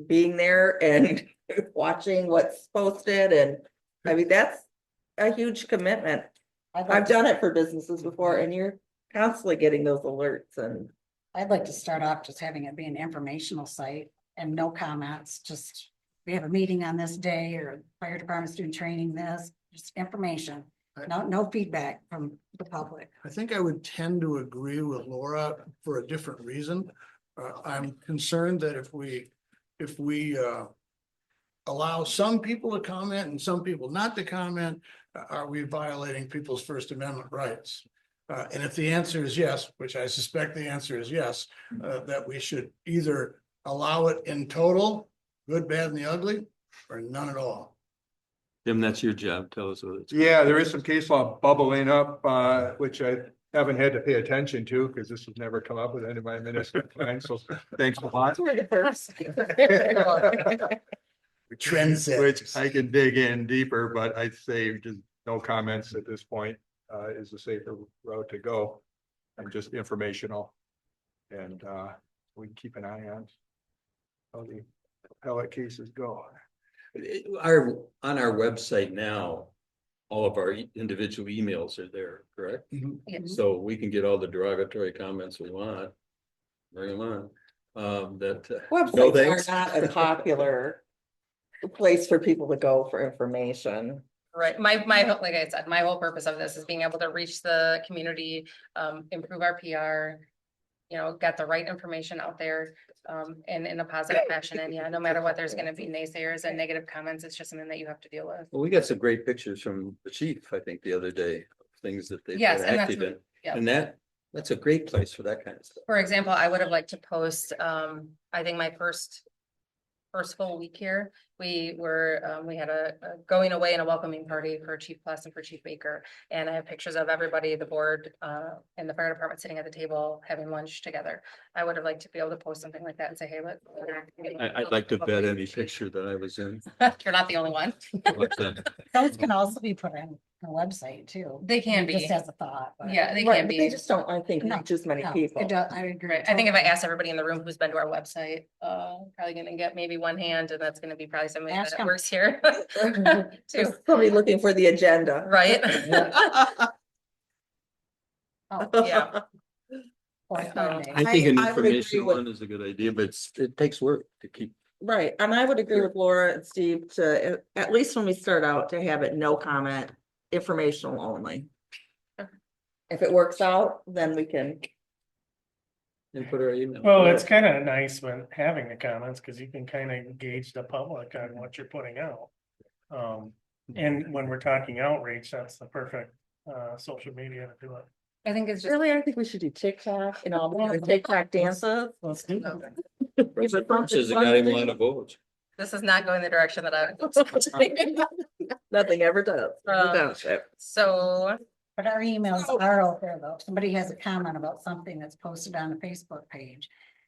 being there and watching what's posted? And I mean, that's a huge commitment. I've done it for businesses before, and you're constantly getting those alerts and. I'd like to start off just having it be an informational site and no comments, just we have a meeting on this day or fire department's doing training this, just information. No feedback from the public. I think I would tend to agree with Laura for a different reason. I'm concerned that if we allow some people to comment and some people not to comment, are we violating people's First Amendment rights? And if the answer is yes, which I suspect the answer is yes, that we should either allow it in total, good, bad, and the ugly, or none at all. Tim, that's your job. Tell us what it's. Yeah, there is some case law bubbling up, which I haven't had to pay attention to because this has never come up with any of my municipal plans. So thanks a lot. We're the first. Which I can dig in deeper, but I'd say just no comments at this point is the safer route to go. And just informational. And we can keep an eye on how the appellate cases go. On our website now, all of our individual emails are there, correct? Yes. So we can get all the derogatory comments we want. Bring them on. No Websites thanks. are not a popular place for people to go for information. Right, like I said, my whole purpose of this is being able to reach the community, improve our PR. Get the right information out there, and in a positive fashion, and yeah, no matter what, there's gonna be naysayers and negative comments, it's just something that you have to deal with. Well, we got some great pictures from the chief, I think, the other day, things that they've Yes, been and that's active in. yeah. And that's a great place for that kind of stuff. For example, I would have liked to post, I think my first full week here, we had a going away and a welcoming party for Chief Plus and for Chief Baker. And I have pictures of everybody, the board, and the fire department sitting at the table, having lunch together. I would have liked to be able to post something like that and say, hey, look. I'd like to bet any picture that I was in. You're not the only one. What's that? Those can also be put on a website too. They can be. Just as a thought. but- Yeah, they Right, can but they be. just don't, I think, No, reach as many No, people. it does, I agree. Right. I think if I ask everybody in the room who's been to our website, probably gonna get maybe one hand, and that's gonna be probably somebody Ask that 'em. works here. There's Too, somebody looking for the agenda. right? Oh, Yeah. or Monday. I think an I would agree informational with- one is a good idea, but it takes work to keep. Right, and I would agree with Laura and Steve to, at least when we start out, to have it no comment, informational only. If it works out, then we can, And put our email. Well, it's kind of nice when having the comments, because you can kind of gauge the public on what you're putting out. And when we're talking outreach, that's the perfect social media to do it. I think it's just, really, I think we should do TikTok and all the TikTok dances. Let's do that. Says it got him a lot of votes. this is not going the direction that I. Nothing ever does. Um, So, But our emails are out there though. If somebody has a comment about something that's posted on the Facebook page.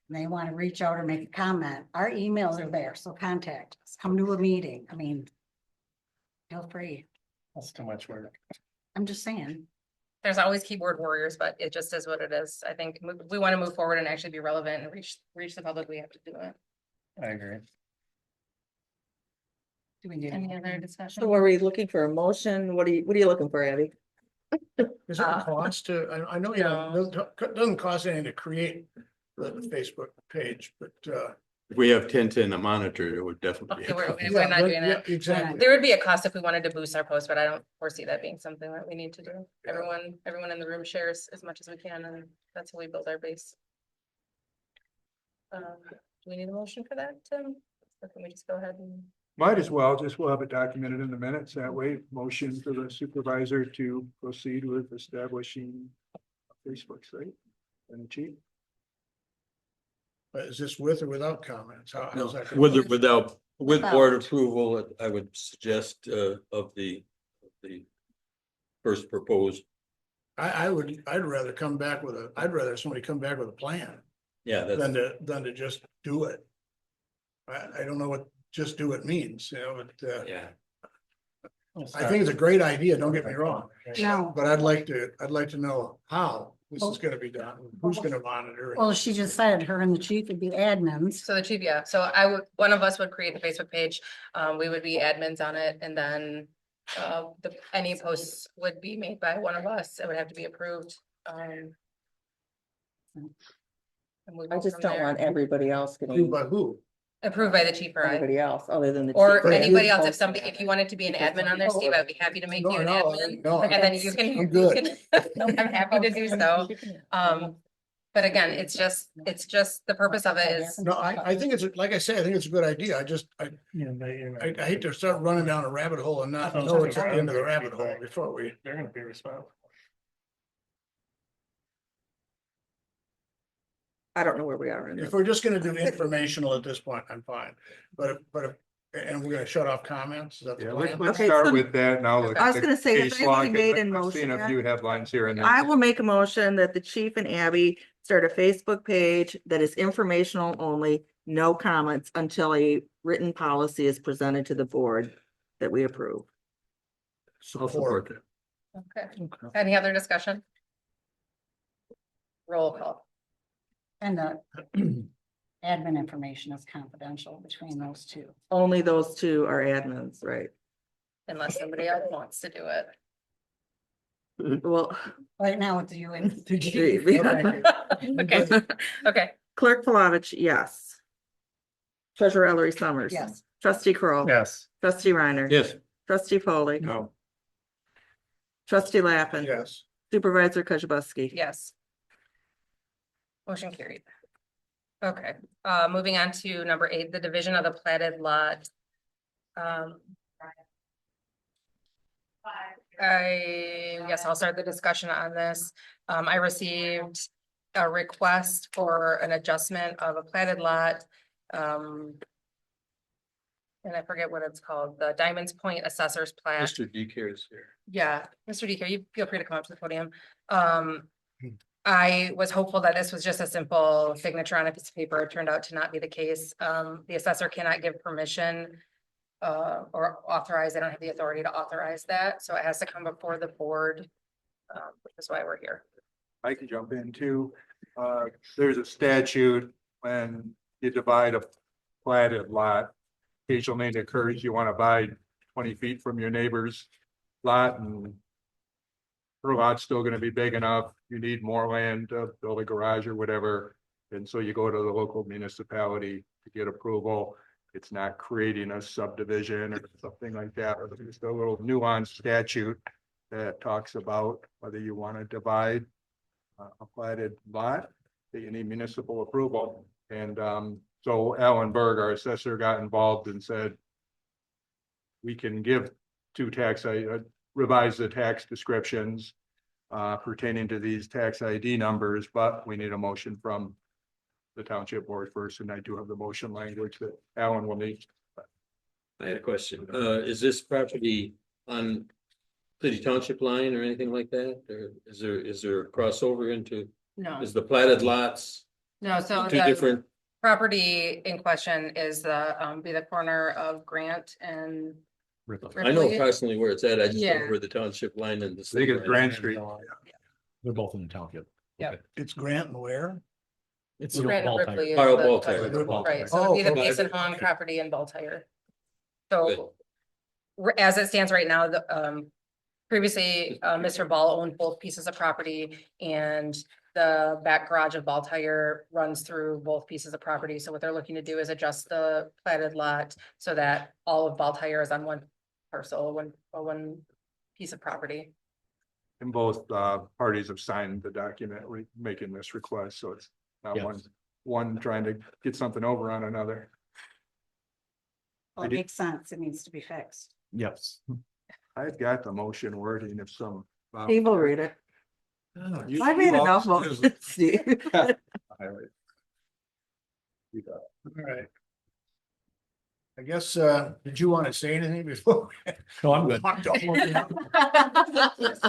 And they want to reach out or make a comment, our emails are there, so contact us, come to a meeting, I mean. Feel free, That's too much work. I'm just saying. there's always keyboard warriors, but it just is what it is. I think we want to move forward and actually be relevant and reach the public. We have to do it. I agree. Do we need? Any other discussion? So are we looking for a motion? What are you looking for, Abby? Is it a cost to, I know, it doesn't cost anything to create the Facebook page, but If we have 10 a monitor, it would definitely. Okay, we're not doing that. Exactly. There would be a cost if we wanted to boost our post, but I don't foresee that being something that we need to do. Everyone in the room shares as much as we can, and that's how we build our base. Do we need a motion for that, Tim? Or can we just go ahead and? Might as well, just we'll have it documented in the minutes. That way, motion for the supervisor to proceed with establishing a Facebook site and the chief. But is this with or without comments? How's that gonna With or work? without, with Without. board approval, I would suggest of the first proposed. I'd rather I'd rather somebody come back with a plan Yeah, than to just do it. I don't know what just do it means, you know, but, yeah. I think it's a great idea, don't get me wrong. No. But I'd like to know how this is gonna be done, who's gonna monitor it. Well, she just said her and the chief would be admins. So the chief, yeah, so one of us would create the Facebook page, we would be admins on it, and then. Any posts would be made by one of us, it would have to be approved. And we I go just from don't there. want everybody else Who getting, by who? Approved by the chief or I, anybody else other than the. or chief. anybody else, if you wanted to be an admin on there, Steve, I'd be happy to make you an admin. No, And then you can, I'm you good. can, I'm happy to do so. But again, it's just the purpose of it is, No, I think it's, like I say, I think it's a good idea. I hate to start running down a rabbit hole and not know it's at the end of the rabbit hole before we. They're gonna be responsible. I don't know where we are in If this. we're just gonna do informational at this point, I'm fine. And we're gonna shut off comments. Is that the Yeah, plan? let's Okay, start so- with that. Now. look I was at gonna the say, case has law, anybody made 'cause in I've seen motion a few yet? headlines here and there. I will make a motion that the chief and Abby start a Facebook page that is informational only, no comments until a written policy is presented to the board that we approve. I'll support that. okay, any other discussion? Roll call. And the admin information is confidential between those two. Only those two are admins, right? Unless somebody else wants to do it. Well. Right now it's you and the chief. chief. Okay, okay, Clerk Palovich, yes. Treasurer Ellery Summers. Yes. Trustee Kroll, Yes. Trustee Reiner. Yes, Trustee Foley. No, Trustee Lappin. Yes. Supervisor Kujabaski. yes. Motion carried. Okay, moving on to number 8, the division of the platted lot. Yes, I'll start the discussion on this. I received a request for an adjustment of a platted lot. And I forget what it's called, the Diamonds Point Assessor's Plat. Mr. DK is here. Yeah, Mr. DK, you feel free to come up to the podium. I was hopeful that this was just a simple signature on a piece of paper. It turned out to not be the case. The assessor cannot give permission or authorize, they don't have the authority to authorize that, so it has to come before the board. Which is why we're here. I can jump in too. There's a statute when you divide a platted lot. Occasionally it occurs you want to buy 20 feet from your neighbor's lot and her lot's still going to be big enough. You need more land to build a garage or whatever. And so you go to the local municipality to get approval. It's not creating a subdivision or something like that. Or just a little nuanced statute that talks about whether you want to divide a platted lot, that you need municipal approval. And so Alan Berg, our assessor, got involved and said, we can give revise the tax descriptions pertaining to these tax ID numbers, but we need a motion from the township board first, and I do have the motion language that Alan will need. I had a question. Is this property on city township line or anything like that? Or is there a crossover into, No, is the platted lots no, so two the different? property in question is the corner of Grant and. I know Ripley. approximately where it's at. I just don't know Yeah. where the township line and the. I think city it's line Grand is. Street. They're both in the township. Yep. It's Grant and where? It's Grant and Ripley. is Kyle the- Baltire. Right, so it'd be the Oh, Basin okay. Hong property in Baltire. Good. So, as it stands right now, previously, Mr. Ball owned both pieces of property, and the back garage of Ball Tire runs through both pieces of property. So what they're looking to do is adjust the platted lot so that all of Ball Tire is on one parcel, one piece of property. And both parties have signed the document making this request, so it's not Yes. one trying to get something over on another. Well, it makes sense. It needs to be fixed. Yes. I've got the motion wording if some. Steve will read it. You- I made you enough all- motions, Steve. Highlight. You got it. All right. I guess, did you want to say anything before? No, I'm good. Got Got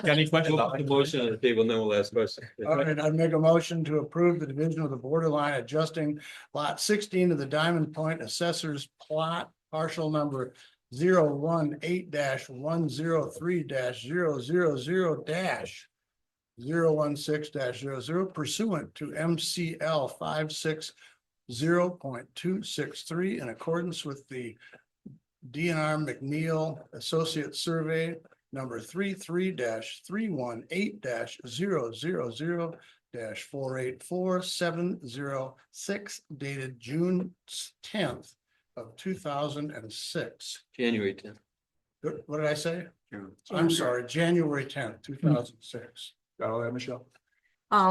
any questions? We'll put the motion on the table, and then we'll ask questions. All right, I'd make a motion to approve the division of the borderline adjusting lot 16 of the Diamond Point Assessor's plot, partial number 018-103-000-016-00 pursuant to MCL 560.263 in accordance with the DNR McNeil Associate Survey number 33-318-000-484706 dated June 10th of 2006. January 10th. What did I say? June. I'm sorry, January 10th, 2006. Got all that, Michelle?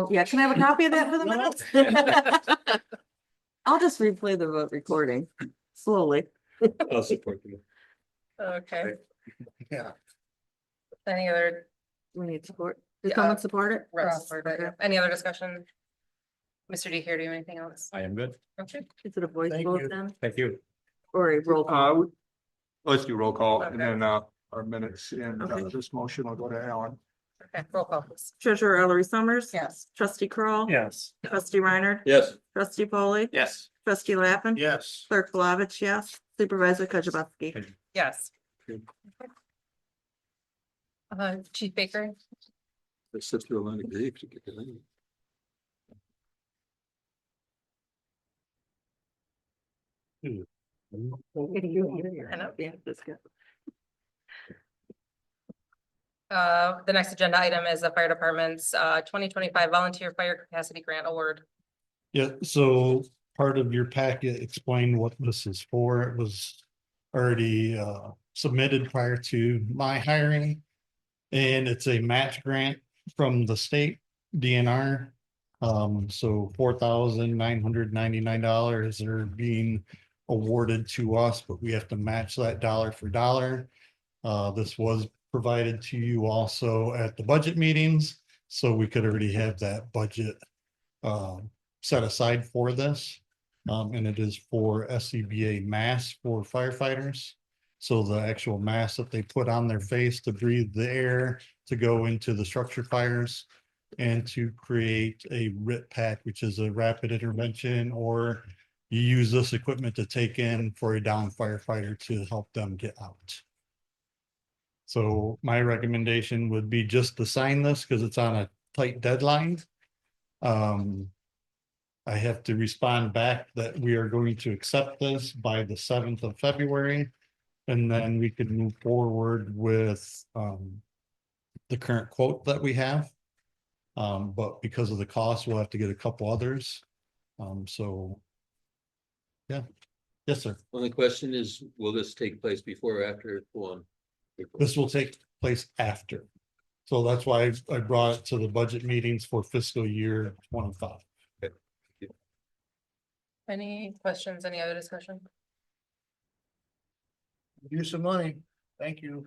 Yeah, can I have a copy of that for the minutes? I'll just replay the vote recording slowly. I'll support you. Okay, Yeah. any other We need support. Did Yeah. someone support it? rest for it? Any other discussion? Mr. D here, do you have anything else? I am good. Okay. Is it a voice Thank vote you. then? Thank you. Or a roll call? Let's do roll call and Okay. then our minutes and Okay. this motion will go to Alan. Okay, roll call please. Treasurer Ellery Summers. Yes. Trustee Kroll, Yes. Trustee Reiner. Yes. Trustee Polly. Yes. Trustee Lappin. Yes. Clerk Flavich, yes. Supervisor Kujabaski. Yes. Okay. Chief Baker, They sit through a lot of grief to get to that. I know. Yeah, that's good. The next agenda item is the fire department's 2025 volunteer fire capacity grant award. Yeah, so part of your packet explained what this is for. It was already submitted prior to my hiring. And it's a match grant from the state DNR. So $4,999 are being awarded to us, but we have to match that dollar for dollar. This was provided to you also at the budget meetings, so we could already have that budget set aside for this. And it is for SCBA mask for firefighters. So the actual mask that they put on their face to breathe the air, to go into the structure fires, and to create a RIT pack, which is a rapid intervention, or you use this equipment to take in for a down firefighter to help them get out. So my recommendation would be just to sign this because it's on a tight deadline. I have to respond back that we are going to accept this by the 7th of February. And then we could move forward with the current quote that we have. But because of the cost, we'll have to get a couple others. So. Yeah, yes, sir. Only question is, will this take place before or after one? This will take place after. So that's why I brought it to the budget meetings for fiscal year 25. Any questions, any other discussion? Use some money. Thank you.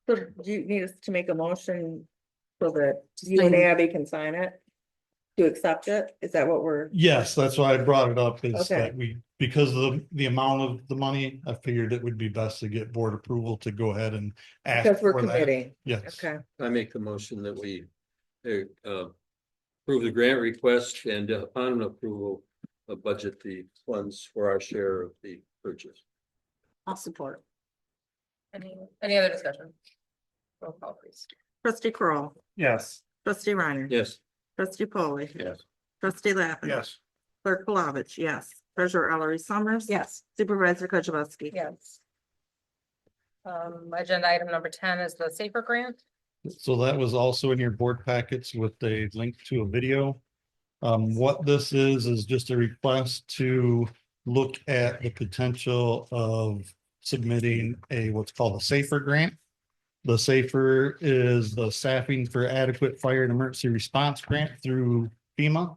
So do you need us to make a motion so that you and Abby can sign it? To accept it? Is that what we're? Yes, that's why I brought it up is Okay. that because of the amount of the money, I figured it would be best to get board approval to go ahead and ask Because we're for that. committing. Yes. Okay, I make the motion that we approve the grant request and upon approval, budget the funds for our share of the purchase. I'll support. Any other discussion? Roll call please. Trustee Kroll, Yes. Trustee Reiner. Yes. Trustee Polly. Yes. Trustee Lappin. Yes. Clerk Palovich, yes. Treasurer Ellery Summers. Yes. Supervisor Kujabaski. Yes. Agenda item number 10 is the Safer Grant. So that was also in your board packets with a link to a video. What this is just a request to look at the potential of submitting a what's called a SAFER grant. The SAFER is the Staffing for Adequate Fire and Emergency Response Grant through FEMA.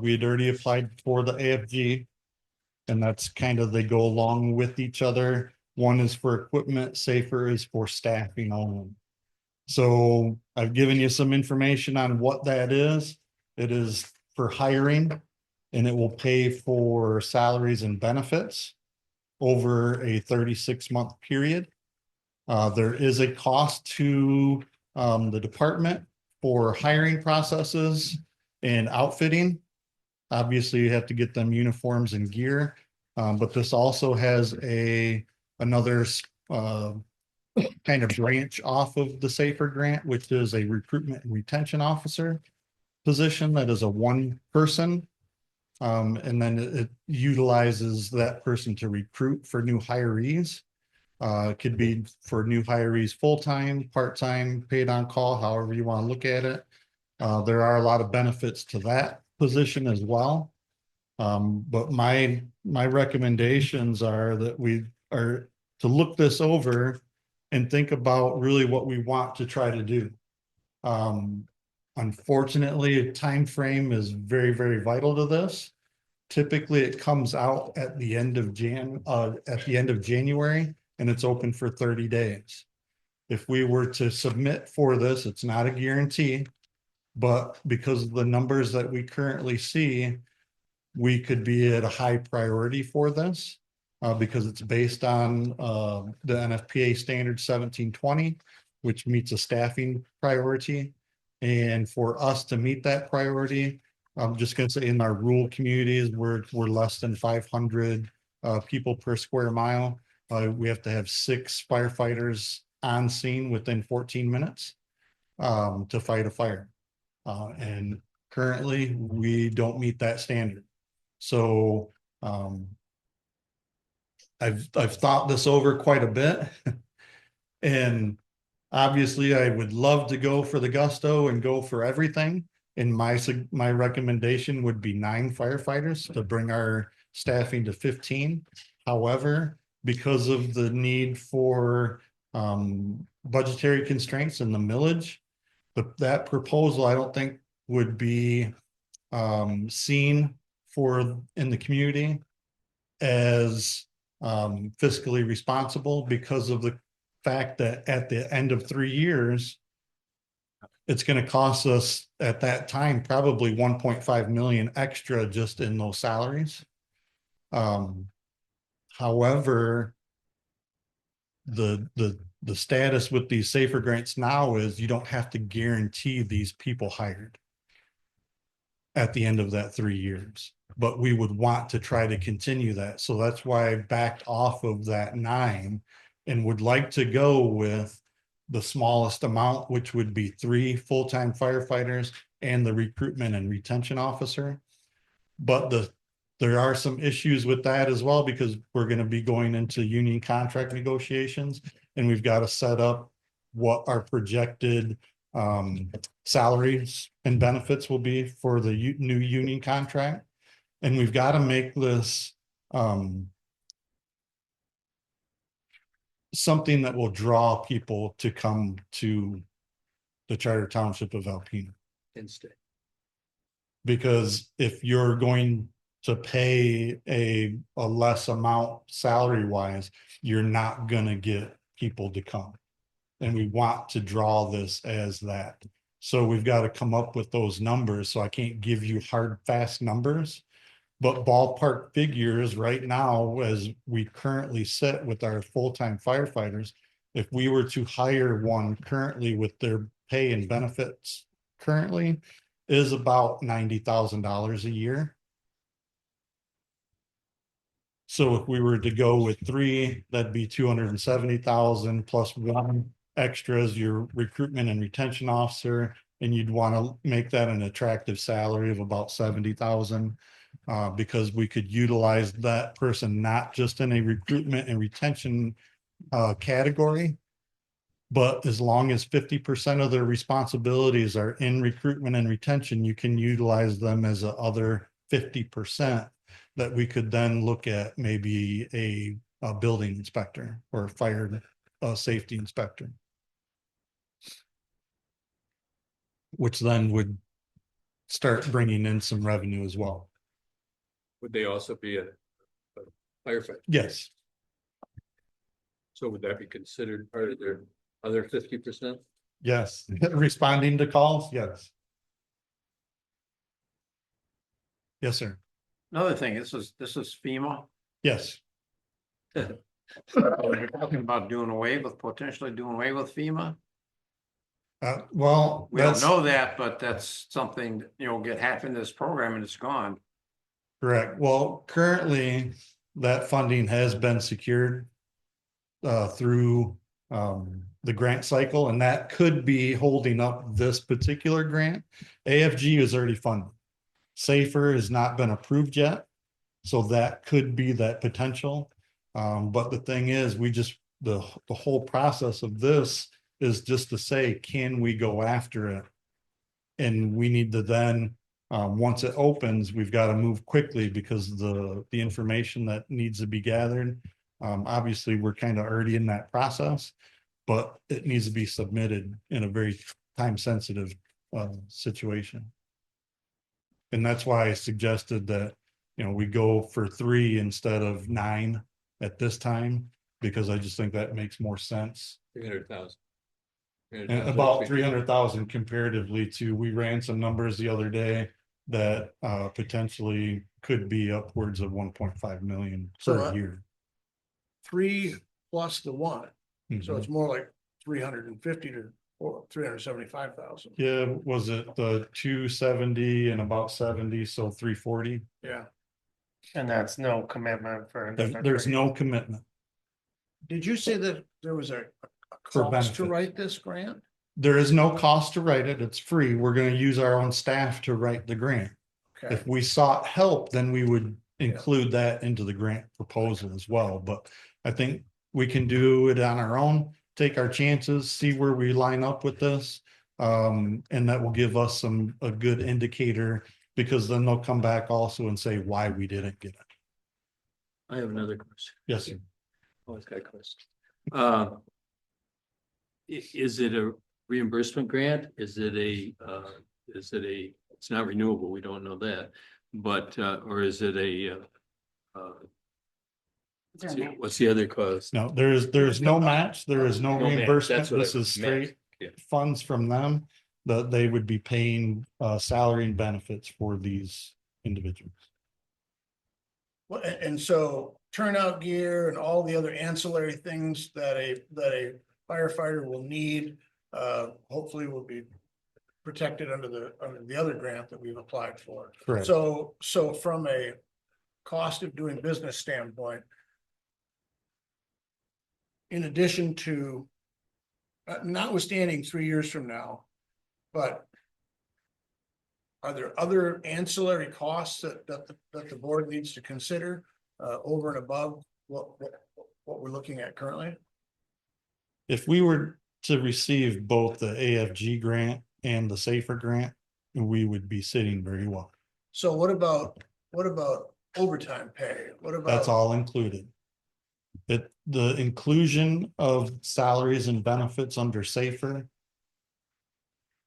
We had already applied for the AFG. And that's kind of, they go along with each other. One is for equipment, SAFER is for staffing only. So I've given you some information on what that is. It is for hiring and it will pay for salaries and benefits over a 36-month period. There is a cost to the department for hiring processes and outfitting. Obviously, you have to get them uniforms and gear, but this also has another kind of branch off of the SAFER grant, which is a recruitment and retention officer position that is a one person. And then it utilizes that person to recruit for new hirees. It could be for new hirees, full-time, part-time, paid on call, however you want to look at it. There are a lot of benefits to that position as well. But my recommendations are that we are to look this over and think about really what we want to try to do. Unfortunately, a time frame is very, very vital to this. Typically, it comes out at the end of January, and it's open for 30 days. If we were to submit for this, it's not a guarantee, but because of the numbers that we currently see, we could be at a high priority for this. Because it's based on the NFPA standard 1720, which meets a staffing priority. And for us to meet that priority, I'm just going to say in our rural communities, we're less than 500 people per square mile. We have to have 6 firefighters on scene within 14 minutes to fight a fire. And currently, we don't meet that standard. So I've thought this over quite a bit. And obviously I would love to go for the gusto and go for everything. And my recommendation would be 9 firefighters to bring our staffing to 15. However, because of the need for budgetary constraints in the millage, that proposal I don't think would be seen in the community as fiscally responsible because of the fact that at the end of 3 years, it's going to cost us at that time probably 1.5 million extra just in those salaries. However, the status with these SAFER grants now is you don't have to guarantee these people hired at the end of that 3 years. But we would want to try to continue that. So that's why I backed off of that 9 and would like to go with the smallest amount, which would be 3 full-time firefighters and the recruitment and retention officer. But there are some issues with that as well, because we're going to be going into union contract negotiations, and we've got to set up what our projected salaries and benefits will be for the new union contract. And we've got to make this something that will draw people to come to the Charter Township of Alpena. Instead. Because if you're going to pay a less amount salary wise, you're not going to get people to come. And we want to draw this as that. So we've got to come up with those numbers. So I can't give you hard, fast numbers, but ballpark figures right now, as we currently sit with our full-time firefighters, if we were to hire one currently with their pay and benefits currently, is about $90,000 a year. So if we were to go with 3, that'd be 270,000 plus 1 extra as your recruitment and retention officer. And you'd want to make that an attractive salary of about 70,000 because we could utilize that person, not just in a recruitment and retention category, But as long as 50% of their responsibilities are in recruitment and retention, you can utilize them as a other 50% that we could then look at maybe a building inspector or a fire safety inspector. Which then would start bringing in some revenue as well. Would they also be a firefighter? Yes, So would that be considered part of their other 50%? yes, responding to calls, yes. Yes, sir. Another thing, this is FEMA. Yes, We're talking about potentially doing away with FEMA. well, We don't that's know that, but that's something, get half into this program and it's gone. correct. Well, currently, that funding has been secured through the grant cycle, and that could be holding up this particular grant. AFG is already funded. Safer has not been approved yet, so that could be that potential. But the thing is, the whole process of this is just to say, can we go after it? And we need to then, once it opens, we've got to move quickly because the information that needs to be gathered. Obviously, we're kind of already in that process, but it needs to be submitted in a very time-sensitive situation. And that's why I suggested that, we go for 3 instead of 9 at this time, because I just think that makes more sense. 300,000. And about 300,000 comparatively to, we ran some numbers the other day that potentially could be upwards of 1.5 million per year. 3 plus the 1, so Mhm. it's more like 350 to or 375,000. Yeah, was it the 270 and about 70, so 340? Yeah. And that's no commitment for. There's no commitment. Did you say that there was a For cost to benefits. write this grant? There is no cost to write it. It's free. We're gonna use our own staff to write the grant. Okay, If we sought help, then we would include that into the grant proposal as well, but I think we can do it on our own, take our chances, see where we line up with this. And that will give us a good indicator, because then they'll come back also and say why we didn't get it. I have another question. Yes, sir. Always got a question. Is it a reimbursement grant? Is it it's not renewable, we don't know that, but, or is it Is there a match? what's the other cause? No, there's no match, there is no No match, reimbursement. that's what This I is meant. straight Yeah. funds from them that they would be paying salary and benefits for these individuals. well, and so turnout gear and all the other ancillary things that a firefighter will need, hopefully will be protected under the other grant that we've applied for. Correct. So from a cost of doing business standpoint, in addition to, notwithstanding 3 years from now, but are there other ancillary costs that the board needs to consider over and above what we're looking at currently? If we were to receive both the AFG grant and the Safer grant, we would be sitting very well. So what about overtime pay? What about? That's all included. The inclusion of salaries and benefits under Safer.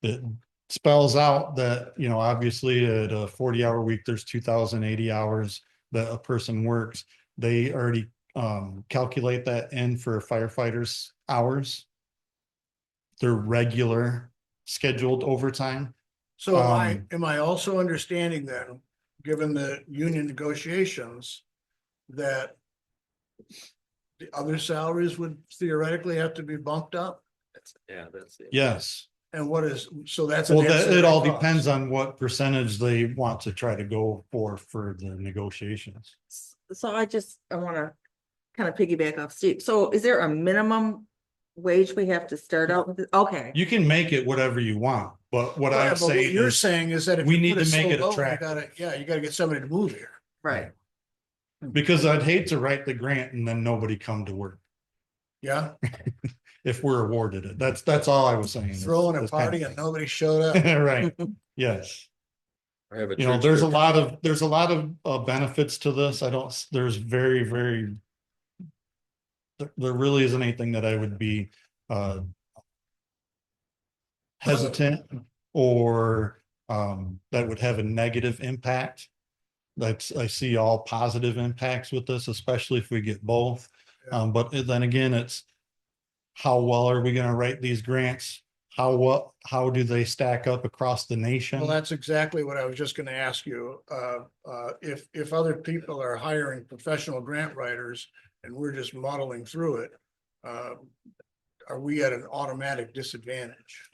It spells out that, obviously at a 40-hour week, there's 2,080 hours that a person works. They already calculate that in for firefighters' hours. Their regular scheduled overtime. So am I also understanding then, given the union negotiations, that the other salaries would theoretically have to be bumped up? That's it. Yes. And what is, so that's. Well, it all depends on what percentage they want to try to go for the negotiations. So I want to kind of piggyback off Steve. So is there a minimum wage we have to start out with? Okay. You can make it whatever you want, but what I'm saying You're is, saying is that if we you need put to make so it low, you attractive. you gotta get somebody to move here. Right. because I'd hate to write the grant and then nobody come to work. Yeah, if we're awarded it. That's all I was saying. It's- Throwing a it's kind of party and thing. nobody showed up. Right, yes. Or have a You know, church there's a there. lot of benefits to this. I don't, there's very. There really isn't anything that I would be hesitant or that would have a negative impact. I see all positive impacts with this, especially if we get both. But then again, it's how well are we gonna write these grants? How do they stack up across the nation? Well, that's exactly what I was just gonna ask you. If other people are hiring professional grant writers and we're just muddling through it, are we at an automatic disadvantage?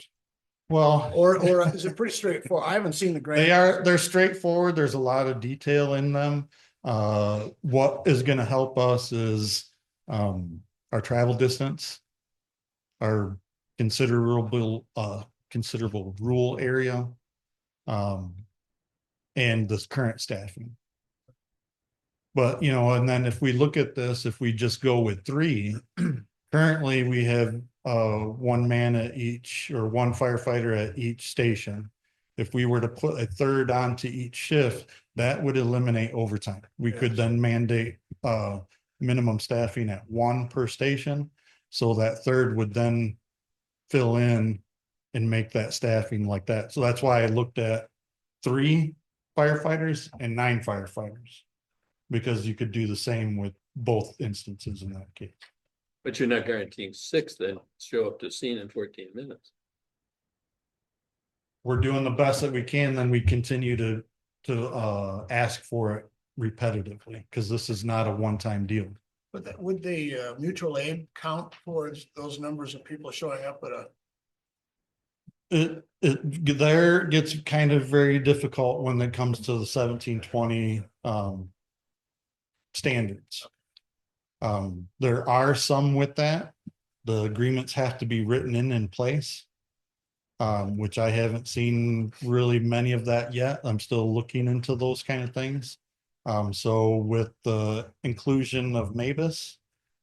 Well, Or is it pretty straightforward? I haven't seen the grant. they're straightforward. There's a lot of detail in them. What is gonna help us is our travel distance, our considerable rural area, and this current staffing. But, you know, and then if we look at this, if we just go with three, currently we have one man at each, or one firefighter at each station. If we were to put a third onto each shift, that would eliminate overtime. We could then mandate minimum staffing at one per station. So that third would then fill in and make that staffing like that. So that's why I looked at 3 firefighters and 9 firefighters. Because you could do the same with both instances in that case. But you're not guaranteeing 6 then show up to scene in 14 minutes. We're doing the best that we can, then we continue to ask for it repetitively, because this is not a one-time deal. But would the mutual aid count towards those numbers of people showing up at a? It there gets kind of very difficult when it comes to the 1720 standards. There are some with that. The agreements have to be written in place. Which I haven't seen really many of that yet. I'm still looking into those kind of things. So with the inclusion of Mavis,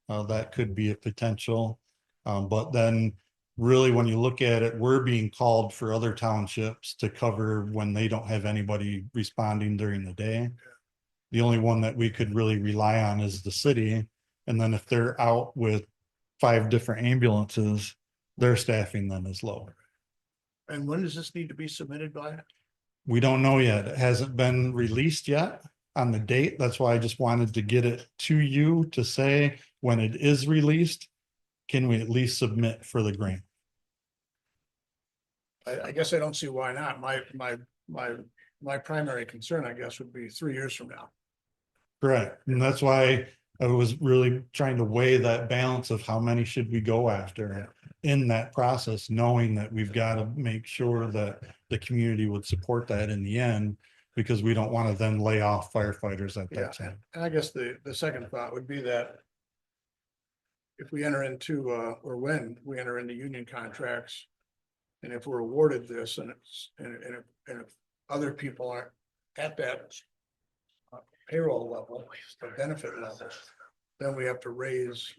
that could be a potential. But then really, when you look at it, we're being called for other townships to cover when they don't have anybody responding during the day. The only one that we could really rely on is the city. And then if they're out with 5 different ambulances, their staffing then is low. And when does this need to be submitted by? We don't know yet. It hasn't been released yet on the date. That's why I just wanted to get it to you to say when it is released, can we at least submit for the grant? I guess I don't see why not. My primary concern, I guess, would be 3 years from now. Correct. And that's why I was really trying to weigh that balance of how many should we go after in that process, knowing that we've got to make sure that the community would support that in the end, because we don't want to then lay off firefighters at Yeah, that time. and I guess the second thought would be that if we enter into, or when we enter into union contracts, and if we're awarded this and it's, and if other people aren't at that payroll level, the benefit level, then we have to raise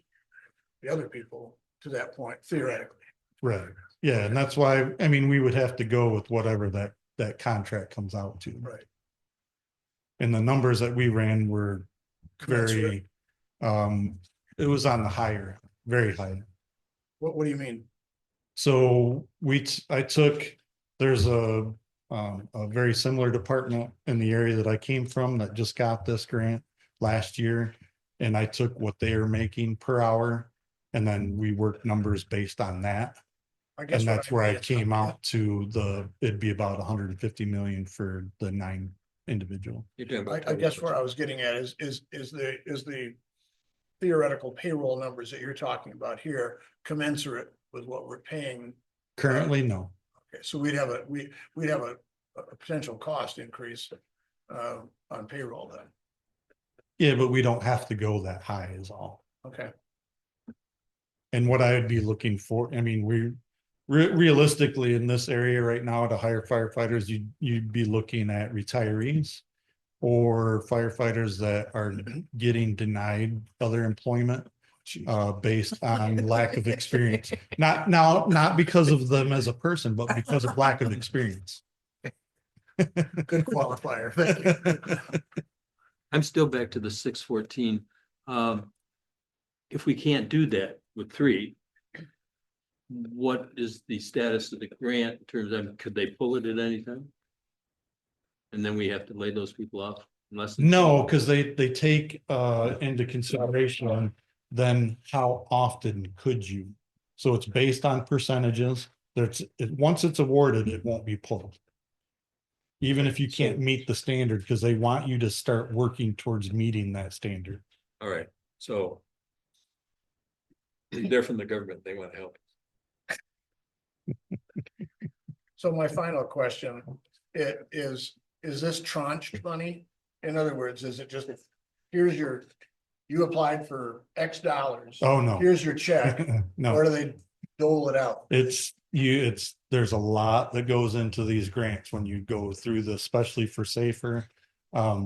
the other people to that point theoretically. Right. Yeah. And that's why, I mean, we would have to go with whatever that contract comes out to. Right. And the numbers that we ran were Commensurate. very, it was on the higher, very high. What do you mean? So I took, there's a very similar department in the area that I came from that just got this grant last year. And I took what they are making per hour, and then we worked numbers based on that. I guess And what that's where I mean is- came out to it'd be about 150 million for the 9 individual. You're talking about I guess where I was getting at is the theoretical payroll numbers that you're talking about here commensurate with what we're paying? Currently, no. Okay, so we'd have a potential cost increase on payroll then. Yeah, but we don't have to go that high is all. Okay, And what I would be looking for, I mean, realistically in this area right now to hire firefighters, you'd be looking at retirees or firefighters that are getting denied other employment based on lack of experience. Not because of them as a person, but because of lack of experience. Good qualifier, thank you. I'm still back to the 614. If we can't do that with three, what is the status of the grant in terms of, could they pull it at any time? And then we have to lay those people off unless. No, because they take into consideration then how often could you? So it's based on percentages. Once it's awarded, it won't be pulled. Even if you can't meet the standard, because they want you to start working towards meeting that standard. All right, so. They're from the government, they want to help. So my final question, is this tranched money? In other words, is it just, you applied for X dollars? Oh, no. Here's your check, No. or do they dole it out? There's a lot that goes into these grants when you go through this, especially for SAFER.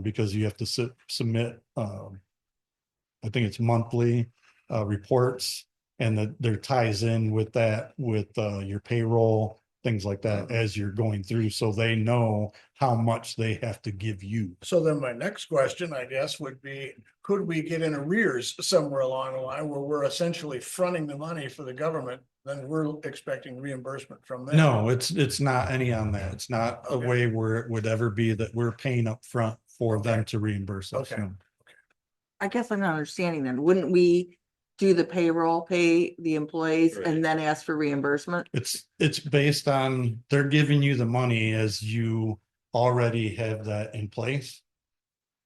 Because you have to submit, I think it's monthly, reports. And that there ties in with that, with your payroll, things like that, as you're going through, so they know how much they have to give you. So then my next question, I guess, would be, could we get in arrears somewhere along the line where we're essentially fronting the money for the government? Then we're expecting reimbursement from them. No, it's not any on that. It's not a Okay. way where it would ever be that we're paying up front for them to reimburse us. Okay. No. I guess I'm not understanding then. Wouldn't we do the payroll, pay the employees Right. and then ask for reimbursement? It's based on, they're giving you the money as you already have that in place.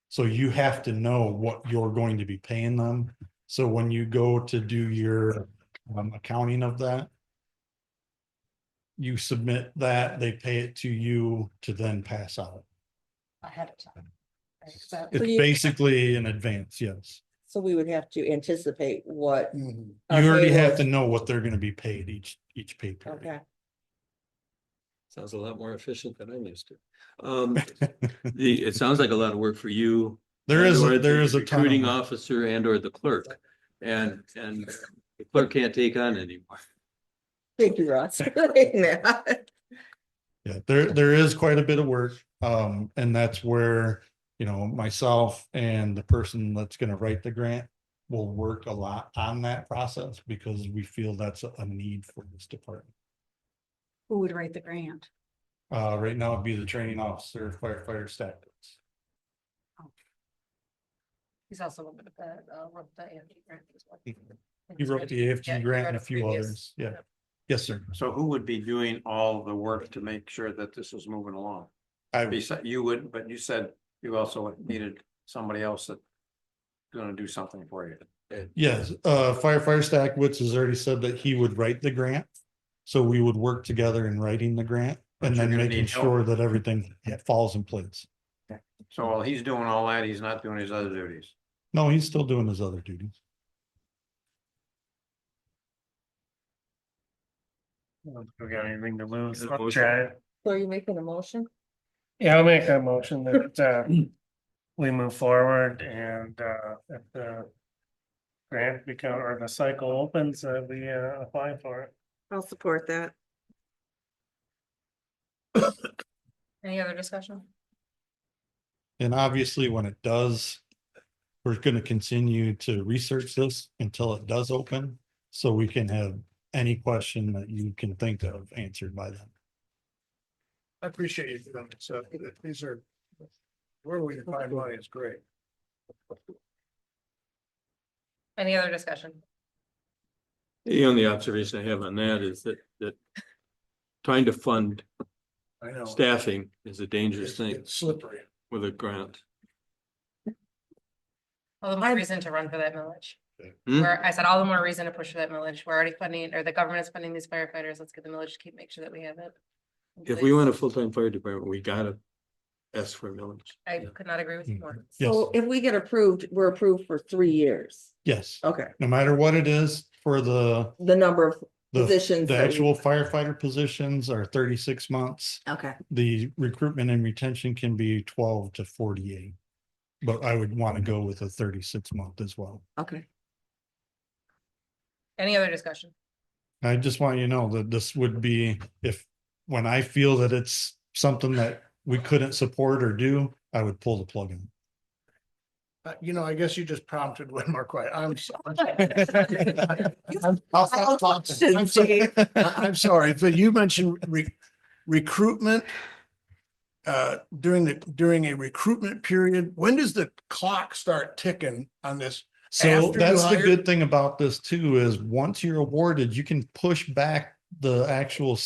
So you have to know what you're going to be paying them. So when you go to do your accounting of that, you submit that, they pay it to you to then pass out. Ahead of time. Right, so- It's you- basically in advance, yes. So we would have to anticipate what. Mhm. our You already pay have was. to know what they're gonna be paid each pay period. Okay. Sounds a lot more efficient than I'm used to. It sounds like a lot of work for you. There is, and/or there the is a ton of recruiting work. officer and or the clerk. And the clerk can't take on anymore. Thank you, Ross. for saying that. Yeah, there is quite a bit of work, and that's where, myself and the person that's gonna write the grant will work a lot on that process, because we feel that's a need for this department. Who would write the grant? Right now it'd be the training officer, firefighter staff. He's also wrote the AFG grant as well. He wrote the Yeah, AFG he grant wrote and a few previous- others, yeah. Yes, sir. So who would be doing all the work to make sure that this is moving along? I, Besides, you would, but you said you also needed somebody else that's gonna do something for you. yes, firefighter Stackwitz has already said that he would write the grant. So we would work together in writing the grant But and you're then gonna making need help. sure that everything falls in place. So while he's doing all that, he's not doing his other duties. No, he's still doing his other duties. We got anything to lose? Is it motion? Try it. So are you making a motion? Yeah, I'll make a motion that we move forward and if the grant become, or the cycle opens, we apply for it. I'll support that. Any other discussion? And obviously, when it does, we're gonna continue to research this until it does open. So we can have any question that you can think of answered by them. I appreciate you doing it. So these are, where we can find money is great. Any other discussion? The only observation I have on that is that trying to fund I know. staffing is a dangerous It's thing it's slippery. with a grant. All the more reason to run for that millage. Hmm? Where I said all the more reason to push for that millage. We're already funding, or the government is funding these firefighters. Let's get the millage to make sure that we have it. in If we place. want a full-time fire department, we gotta ask for a millage. I could not agree with you more. Yes, So if we get approved, we're approved for 3 years. yes, Okay, no matter what it is for the number of the positions. the that we- actual firefighter positions are 36 months. Okay, The recruitment and retention can be 12 to 48. But I would want to go with a 36 month as well. okay. Any other discussion? I just want you to know that this would be, when I feel that it's something that we couldn't support or do, I would pull the plug in. You know, I guess you just prompted one more question. I'm sorry. I'm sorry, but you mentioned recruitment. During a recruitment period, when does the clock start ticking on this? So After you that's the hire? good thing about this too, is once you're awarded, you can push back the actual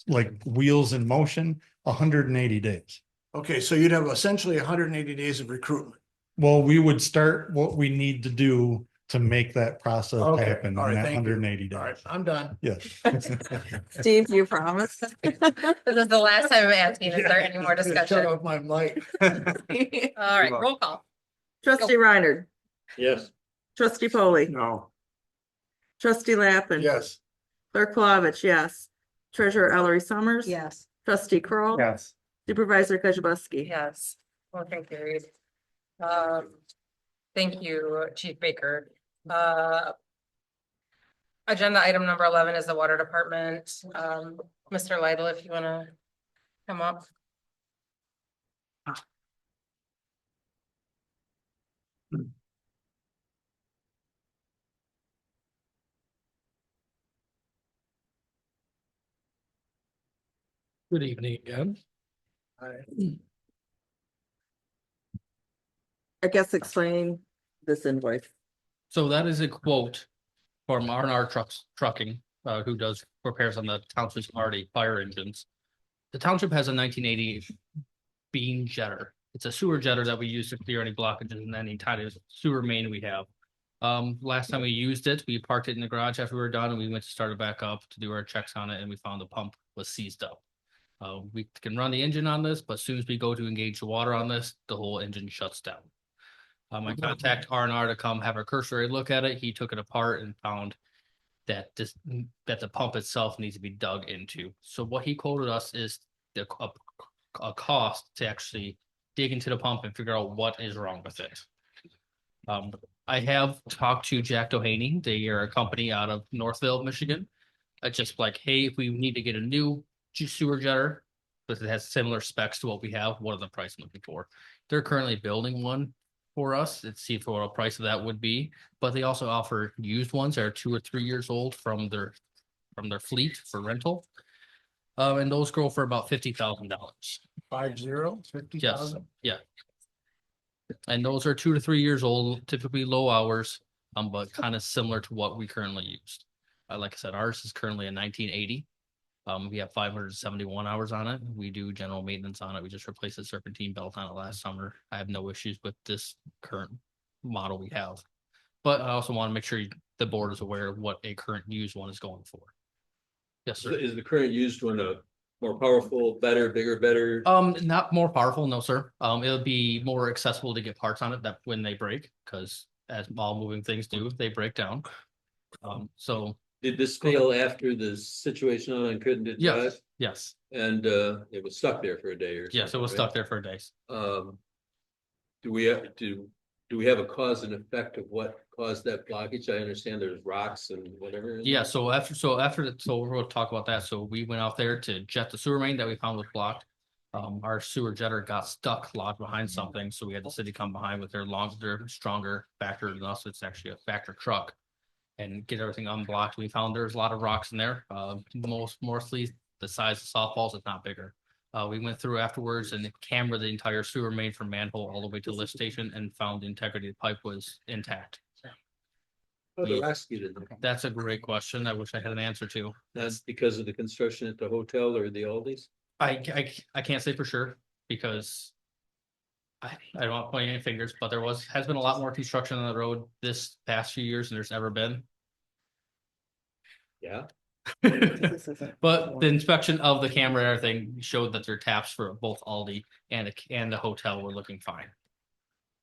like wheels in motion 180 days. Okay, so you'd have essentially 180 days of recruitment. Well, we would start what we need to do to make that process Okay, happen all in right, that thank you. 180 All right, days. I'm done. Yes. Steve, you promise? This is the last time I'm asking, is there any more Shut discussion? up my mic. All right, roll call. Trustee Reiner, Yes. trustee Polly, No, trustee Lappin. Yes, Clerk Flavich, yes. Treasurer Ellery Summers. Yes. Trustee Kroll, Yes. Supervisor Kujabaski. Yes, motion carried. Thank you, Chief Baker. Agenda item number 11 is the water department. Mr. Lidle, if you wanna come up. Good evening again. I guess explain this invoice. So that is a quote from R&R Trucking, who does repairs on the township's already fire engines. The township has a 1980 bean jetter. It's a sewer jetter that we use to clear any blockages in any kind of sewer main we have. Last time we used it, we parked it in the garage after we were done and we went to start it back up to do our checks on it and we found the pump was seized up. We can run the engine on this, but as soon as we go to engage the water on this, the whole engine shuts down. I contact R&R to come have a cursory look at it. He took it apart and found that the pump itself needs to be dug into. So what he quoted us is a cost to actually dig into the pump and figure out what is wrong with it. I have talked to Jack Doheny. They are a company out of Northville, Michigan. Just like, hey, if we need to get a new sewer jetter, but it has similar specs to what we have, what are the price I'm looking for? They're currently building one for us. Let's see what a price of that would be. But they also offer used ones that are 2 or 3 years old from their fleet for rental. And those go for about $50,000. 50,000. Yes, yeah. And those are 2 to 3 years old, typically low hours, but kind of similar to what we currently use. Like I said, ours is currently a 1980. We have 571 hours on it. We do general maintenance on it. We just replaced the serpentine belt on it last summer. I have no issues with this current model we have. But I also want to make sure the board is aware of what a current used one is going for. Yes, sir. Is the current used one a more powerful, better, bigger, better? Not more powerful, no, sir. It'll be more accessible to get parts on it that when they break, because as all moving things do, they break down. So Did this fail after the situation on Crittenden yes, Drive? yes, And it was stuck there for a day or something? yes, it was right? stuck there for days. Do we have a cause and effect of what caused that blockage? I understand there's rocks and whatever. Yeah, so we're gonna talk about that. So we went out there to jet the sewer main that we found was blocked. Our sewer jetter got stuck locked behind something, so we had the city come behind with their longer, stronger factor than us. It's actually a factor truck. And get everything unblocked. We found there's a lot of rocks in there. Mostly the size of softballs, if not bigger. We went through afterwards and cambered the entire sewer main from manhole all the way to the lift station and found the integrity of the pipe was intact. Oh, the rocks get in there. That's a great question. I wish I had an answer to. That's because of the construction at the hotel or the Aldi's? I can't say for sure because I don't want to point any fingers, but has been a lot more construction on the road this past few years than there's ever been. Yeah. But the inspection of the camera and everything showed that their taps for both Aldi and the hotel were looking fine.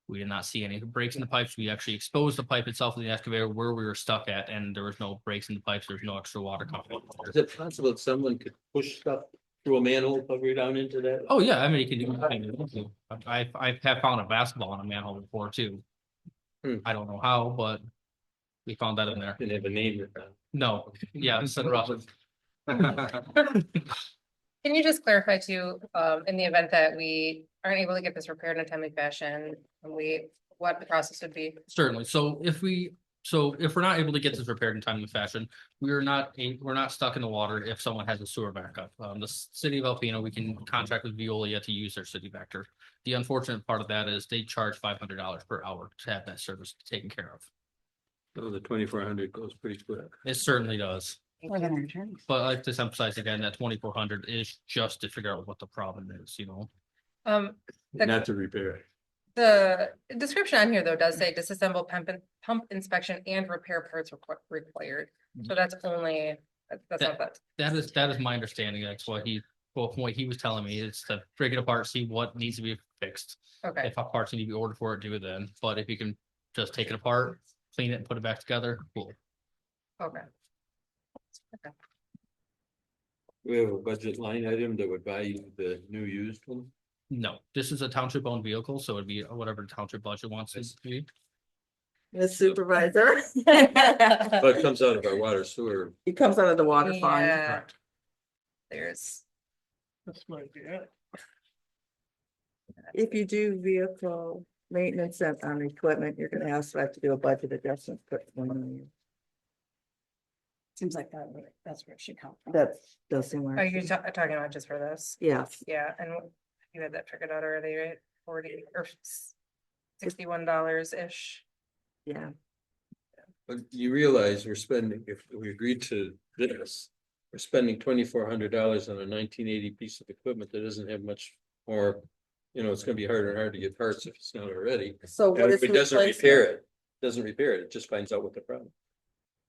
We did not see any breaks in the pipes. We actually exposed the pipe itself in the excavator where we were stuck at, and there was no breaks in the pipes. There's no extra water coming. Is it possible that someone could push stuff through a manhole cover down into that? Oh yeah, I mean you can do anything. I have found a basketball in a manhole before too. Hmm. I don't know how, but We found that in there. Didn't have a name with that. No, yeah, instead of Robin. Can you just clarify too, in the event that we aren't able to get this repaired in a timely fashion, what the process would be? Certainly. So if we're not able to get this repaired in timely fashion, we're not stuck in the water if someone has a sewer backup. The city of Alpena, we can contract with Veolia to use their city vector. The unfortunate part of that is they charge $500 per hour to have that service taken care of. So the 2,400 goes pretty quick. It certainly does. More than our attorneys. But I like to emphasize again that 2,400 is just to figure out what the problem is, you know? Not to repair it. The description on here though does say disassemble pump inspection and repair parts required. So that's only, that's not that. That is my understanding. That's what from what he was telling me is to break it apart, see what needs to be fixed. Okay, If parts need to be ordered for it, do it then. But if you can just take it apart, clean it and put it back together, cool. okay. We have a budget line item that would buy you the new used one. No, this is a township owned vehicle, so it'd be whatever the township budget wants it to be. The supervisor. But it comes out of our water sewer. It comes out of the water fund. Yeah. There's, That's might be it. If you do vehicle maintenance on equipment, you're gonna also have to do a budget adjustment. Seems like that's where it should come from. That does seem are like, you talking about just for this? yes, Yeah, and you had that figured out already, right? 40 or $61-ish. yeah. But you realize we're spending, if we agreed to this, we're spending $2,400 on a 1980 piece of equipment that doesn't have much more. You know, it's gonna be harder and harder to get parts if it's not already. So And what if is it doesn't repair replacement? doesn't repair it, it just finds out what the problem.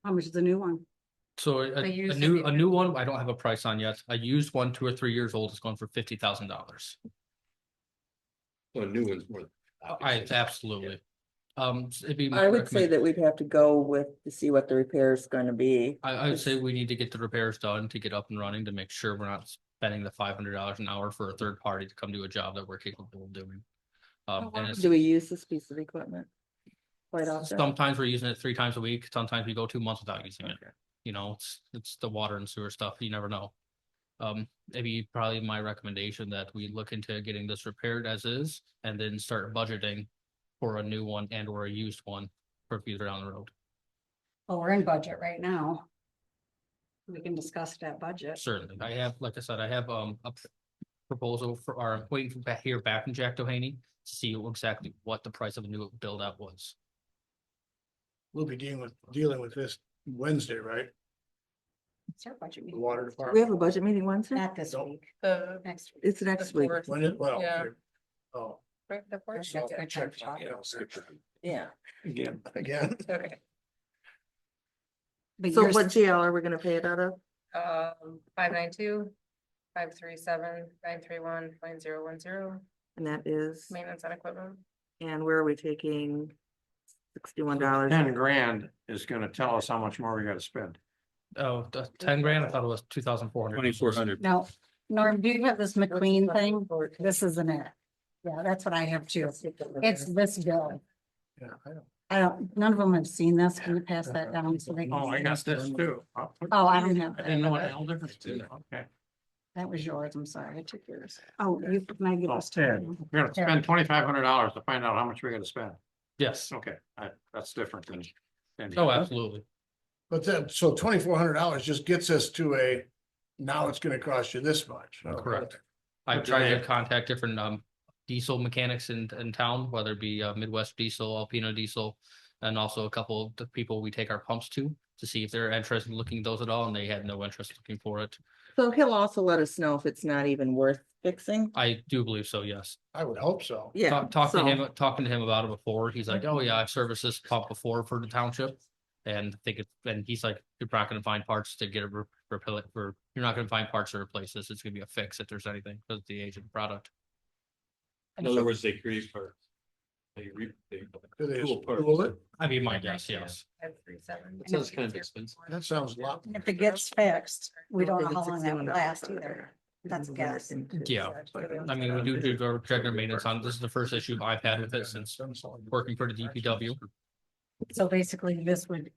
How much is the new one? So They a used to new, be- a new one, I don't have a price on yet. A used one, 2 or 3 years old, is going for $50,000. Well, a new one's more. Absolutely. It'd be. I would say that we'd have to go with to see what the repair is gonna be. I would say we need to get the repairs done to get up and running to make sure we're not spending the $500 an hour for a third party to come do a job that we're capable of doing. And it's, Do we use this piece of equipment? Quite often. sometimes we're using it 3 times a week. Sometimes we go 2 months without using it. You know, it's the water and sewer stuff. You never know. Maybe probably my recommendation that we look into getting this repaired as is and then start budgeting for a new one and or a used one for future down the road. Well, we're in budget right now. We can discuss that budget. Certainly. I have, like I said, I have a proposal for our waiting for hear back from Jack Doheny to see exactly what the price of a new build out was. We'll be dealing with this Wednesday, right? It's our budget The meeting. water We department. have a budget meeting Wednesday? Not this Nope. week, The, next week. It's next the week. fourth, When it, well. Yeah. Oh. right, the fourth? That's a good time to talk. Yeah. Again. Okay, But So yours- what GL are we gonna pay it out of? 592, 537, 931, 9010, And that is, maintenance on equipment. and where are we taking $61? 10 grand is gonna tell us how much more we gotta spend. Oh, 10 grand, I thought it was 2,400. 2,400. Now, Norm, do you have this McQueen thing? This isn't it. Yeah, that's what I have too. It's this bill. Yeah, I don't. None of them have seen this. Can you pass that down so they can? Oh, I got this too. Oh, I don't have I didn't know what the that. hell difference did. Okay. That was yours. I'm sorry. I took yours. Oh, you, can I give Oh, this to you? We're gonna spend $2,500 to find out how much we're gonna spend. Yes. Okay, that's different than. Oh, absolutely. But then, so $2,400 just gets us to now it's gonna cost you this much. Correct. I've What's tried your to name? contact different diesel mechanics in town, whether it be Midwest Diesel, Alpena Diesel, and also a couple of the people we take our pumps to see if they're interested in looking at those at all, and they had no interest looking for it. So he'll also let us know if it's not even worth fixing. I do believe so, yes. I would hope so. Yeah. Talking to so- him, talking to him about it before, he's like, oh yeah, I've serviced this pump before for the township. And and he's like, you're not gonna find parts to get it repeal it for, you're not gonna find parts to replace this. It's gonna be a fix if there's anything, because of the age of the product. In other words, they create parts. They Do they Cool part. tool it? I mean, my guess, yes. 537. It sounds kind of expensive. That sounds a lot. And if it gets fixed, we don't know Maybe how long that would $61 last either. That's a guess. Yeah. I mean, we do our regular maintenance on, this is the first issue I've had with it since working for the DPW. So basically this would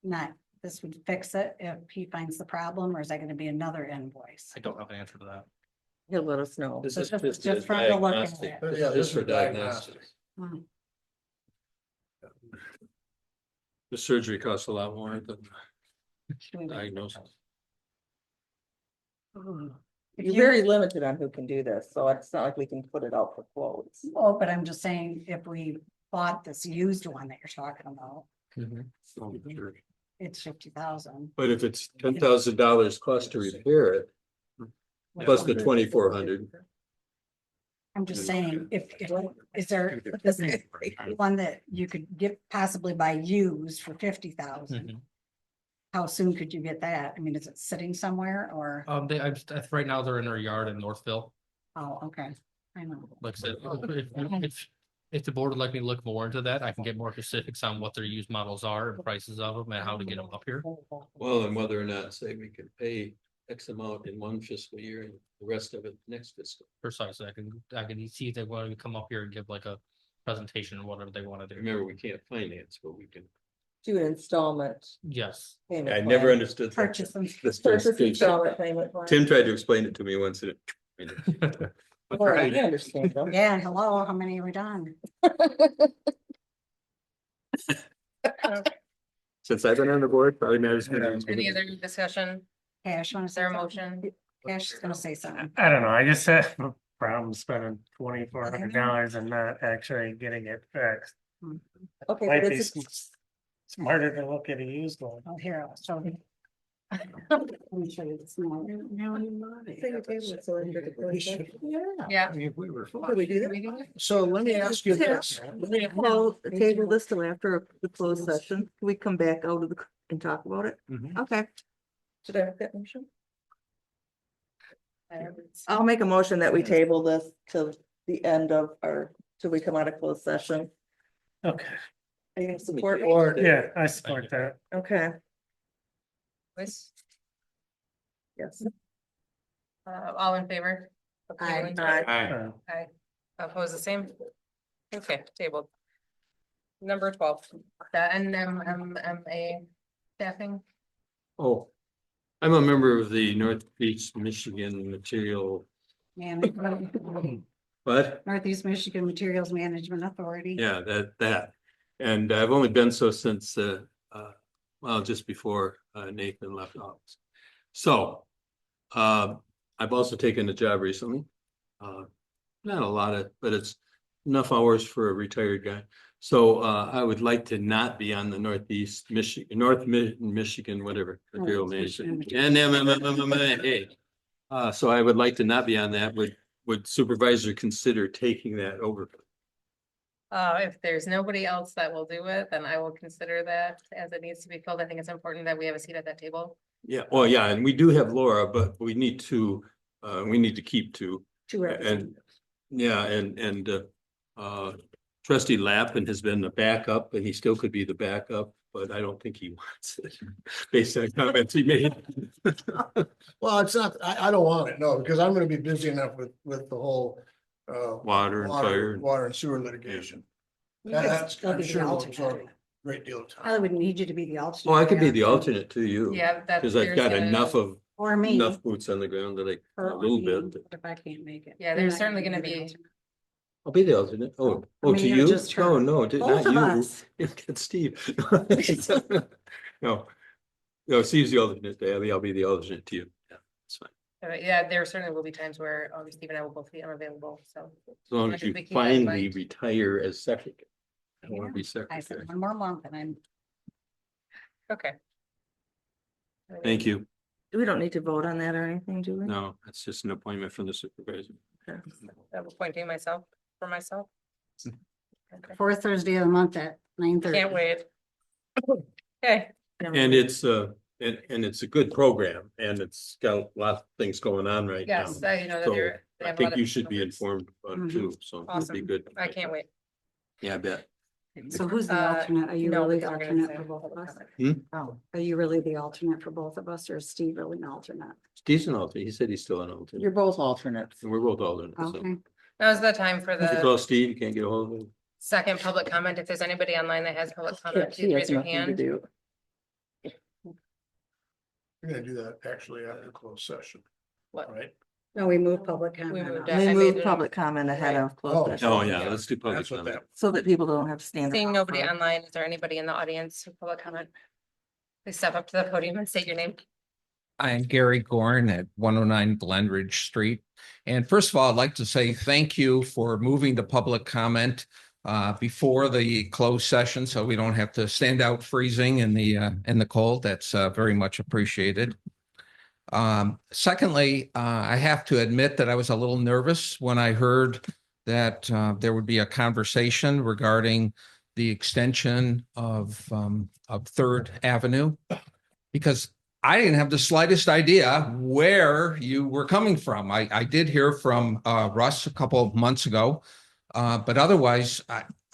not, this would fix it if he finds the problem, or is that gonna be another invoice? I don't have an answer to that. He'll let us know. This So is this is just just from the look at diagnostic. it. Yeah, This is for is diagnostic. diagnostics. Hmm. The surgery costs a lot more than Should we- diagnosis. If You're you- very limited on who can do this, so it's not like we can put it out for quotes. Oh, but I'm just saying, if we bought this used one that you're talking about, Oh, sure. it's 50,000. But if it's $10,000 cost to repair it, plus the 2,400. I'm just saying, if, is there, is there one that you could get possibly buy used for 50,000? Mhm. How soon could you get that? I mean, is it sitting somewhere or, Right now they're in our yard in Northville. oh, okay, I know. Like I said, if the board would like me to look more into that, I can get more specifics on what their used models are and prices of them and how to get them up here. Well, and whether or not, say, we can pay X amount in one fiscal year and the rest of it next fiscal. Precisely, I can see if they want to come up here and give like a presentation or whatever they want to do. Remember, we can't finance, but we can. Do an installment Yes, payment. I never plan. understood. that. Purchase them. This Purchase distinction. installment payment. plan. Tim tried to explain it to me once. And Well, I understand them. Yeah, hello, how many are we done? Since I've been on the board, probably matters. Any other discussion? Cash, wanna Is say there a motion? motion? Cash is gonna say something. I don't know, I just have a problem spending $2,400 and not actually getting it fixed. Okay, Might but be it's, smarter to look at a used one. Oh, here, I'll show you. Let me show you this one. Yeah. Can we do that? Can we do that? So let me ask you this. Well, table this till after the closed session. Can we come back out of the, and talk about it? Mhm. Okay. Should I have that motion? I'll make a motion that we table this till the end of our, till we come out of closed session. Okay, Are you gonna support me? Or yeah, I support that. Okay, Please, yes. all in favor? of Aye. tabling? Aye. Aye. Oppose the same? Okay, tabled. Number 12, the NMMA staffing. Oh, I'm a member of the Northeast Michigan Material, what? Northeast Michigan Materials Management Authority. Yeah, that. And I've only been so since, well, just before Nathan left office. So, I've also taken a job recently. Not a lot of, but it's enough hours for a retired guy. So, I would like to not be on the Northeast Michigan, Michigan, whatever. Material Northeast Management. Michigan. And so I would like to not be on that. Would supervisor consider taking that over? If there's nobody else that will do it, then I will consider that as it needs to be filled. I think it's important that we have a seat at that table. Yeah, well, yeah, and we do have Laura, but we need to keep two. Two representatives. Yeah, and trustee Lappin has been the backup and he still could be the backup, but I don't think he wants it based on comments he made. well, it's not, I don't want it, no, because I'm gonna be busy enough with the whole. Water and fire. Water and sewer litigation. That's, I'm sure will absorb a great deal of I time. would need you to be the alternate. Well, I could be there. the alternate to you. Yeah, that. Cause I've got enough Or me. enough boots on the ground that or a little me, bit. If I can't make it. Yeah, there's Then I certainly can gonna the be- alternate. I'll be the alternate. Oh, I mean, to you're you? just her. No, not Both of you. us. It's Steve. No, Steve's the alternate. Abby, I'll be the alternate to you. Yeah, it's fine. Yeah, there certainly will be times where Steve and I will both be unavailable, so. As long I as think you we keep that in finally mind. retire as secretary. I want to be I said secretary. one more month and I'm. Okay. Thank you. We don't need to vote on that or anything, do we? No, that's just an appointment from the supervisor. Okay. I'm appointing myself for myself. Okay. Fourth Thursday of the month at 9:30. Can't wait. Okay, And it's and it's a good program and it's got a lot of things going on right now. yes, I know that So they're. they I have a lot think of you should be programs. informed about it too, so it'd be Awesome. good. I can't wait. Yeah, I bet. So who's the alternate? Are you no, really the we're gonna alternate say for both of public us? comment. Oh, are you really the alternate for both of us or is Steve really an alternate? Steve's an alternate. He said he's still an alternate. You're both alternates. And we're both alternates. So. Okay. Now's the time for You can the call Steve, you can't get a hold of him. second public comment. If there's anybody online that has public comment, She please has raise your nothing to hand. do. We're gonna do that actually after closed session, What? right? No, we move public comment. We moved out. it. We I move made it- public comment ahead right. of closed Oh. session. Oh, yeah, let's do public That's what comment. that, So that people don't have to stand. Seeing around nobody for- online, is there anybody in the audience for public comment? Please step up to the podium and state your name. I'm Gary Gorn at 109 Glenridge Street. And first of all, I'd like to say thank you for moving the public comment before the closed session, so we don't have to stand out freezing in the cold. That's very much appreciated. Secondly, I have to admit that I was a little nervous when I heard that there would be a conversation regarding the extension of Third Avenue, because I didn't have the slightest idea where you were coming from. I did hear from Russ a couple of months ago, but otherwise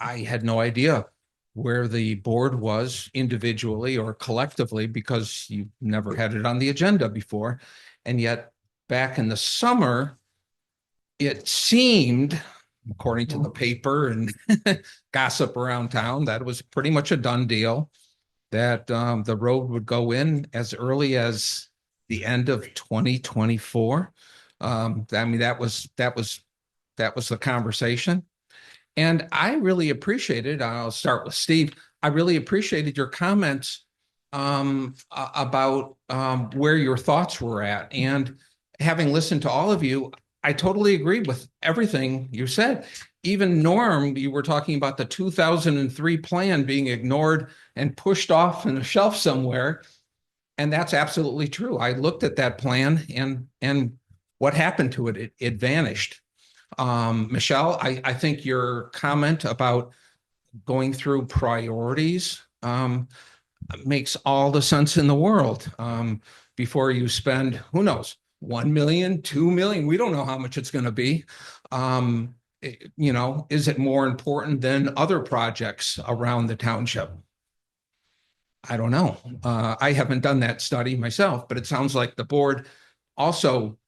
I had no idea where the board was individually or collectively, because you never had it on the agenda before. And yet back in the summer, it seemed, according to the paper and gossip around town, that it was pretty much a done deal, that the road would go in as early as the end of 2024. I mean, that was the conversation. And I really appreciated, I'll start with Steve. I really appreciated your comments about where your thoughts were at. And having listened to all of you, I totally agree with everything you said. Even Norm, you were talking about the 2003 plan being ignored and pushed off in a shelf somewhere. And that's absolutely true. I looked at that plan and what happened to it? It vanished. Michelle, I think your comment about going through priorities makes all the sense in the world. Before you spend, who knows, 1 million, 2 million, we don't know how much it's going to be. You know, is it more important than other projects around the township? I don't know. I haven't done that study myself, but it sounds like the board also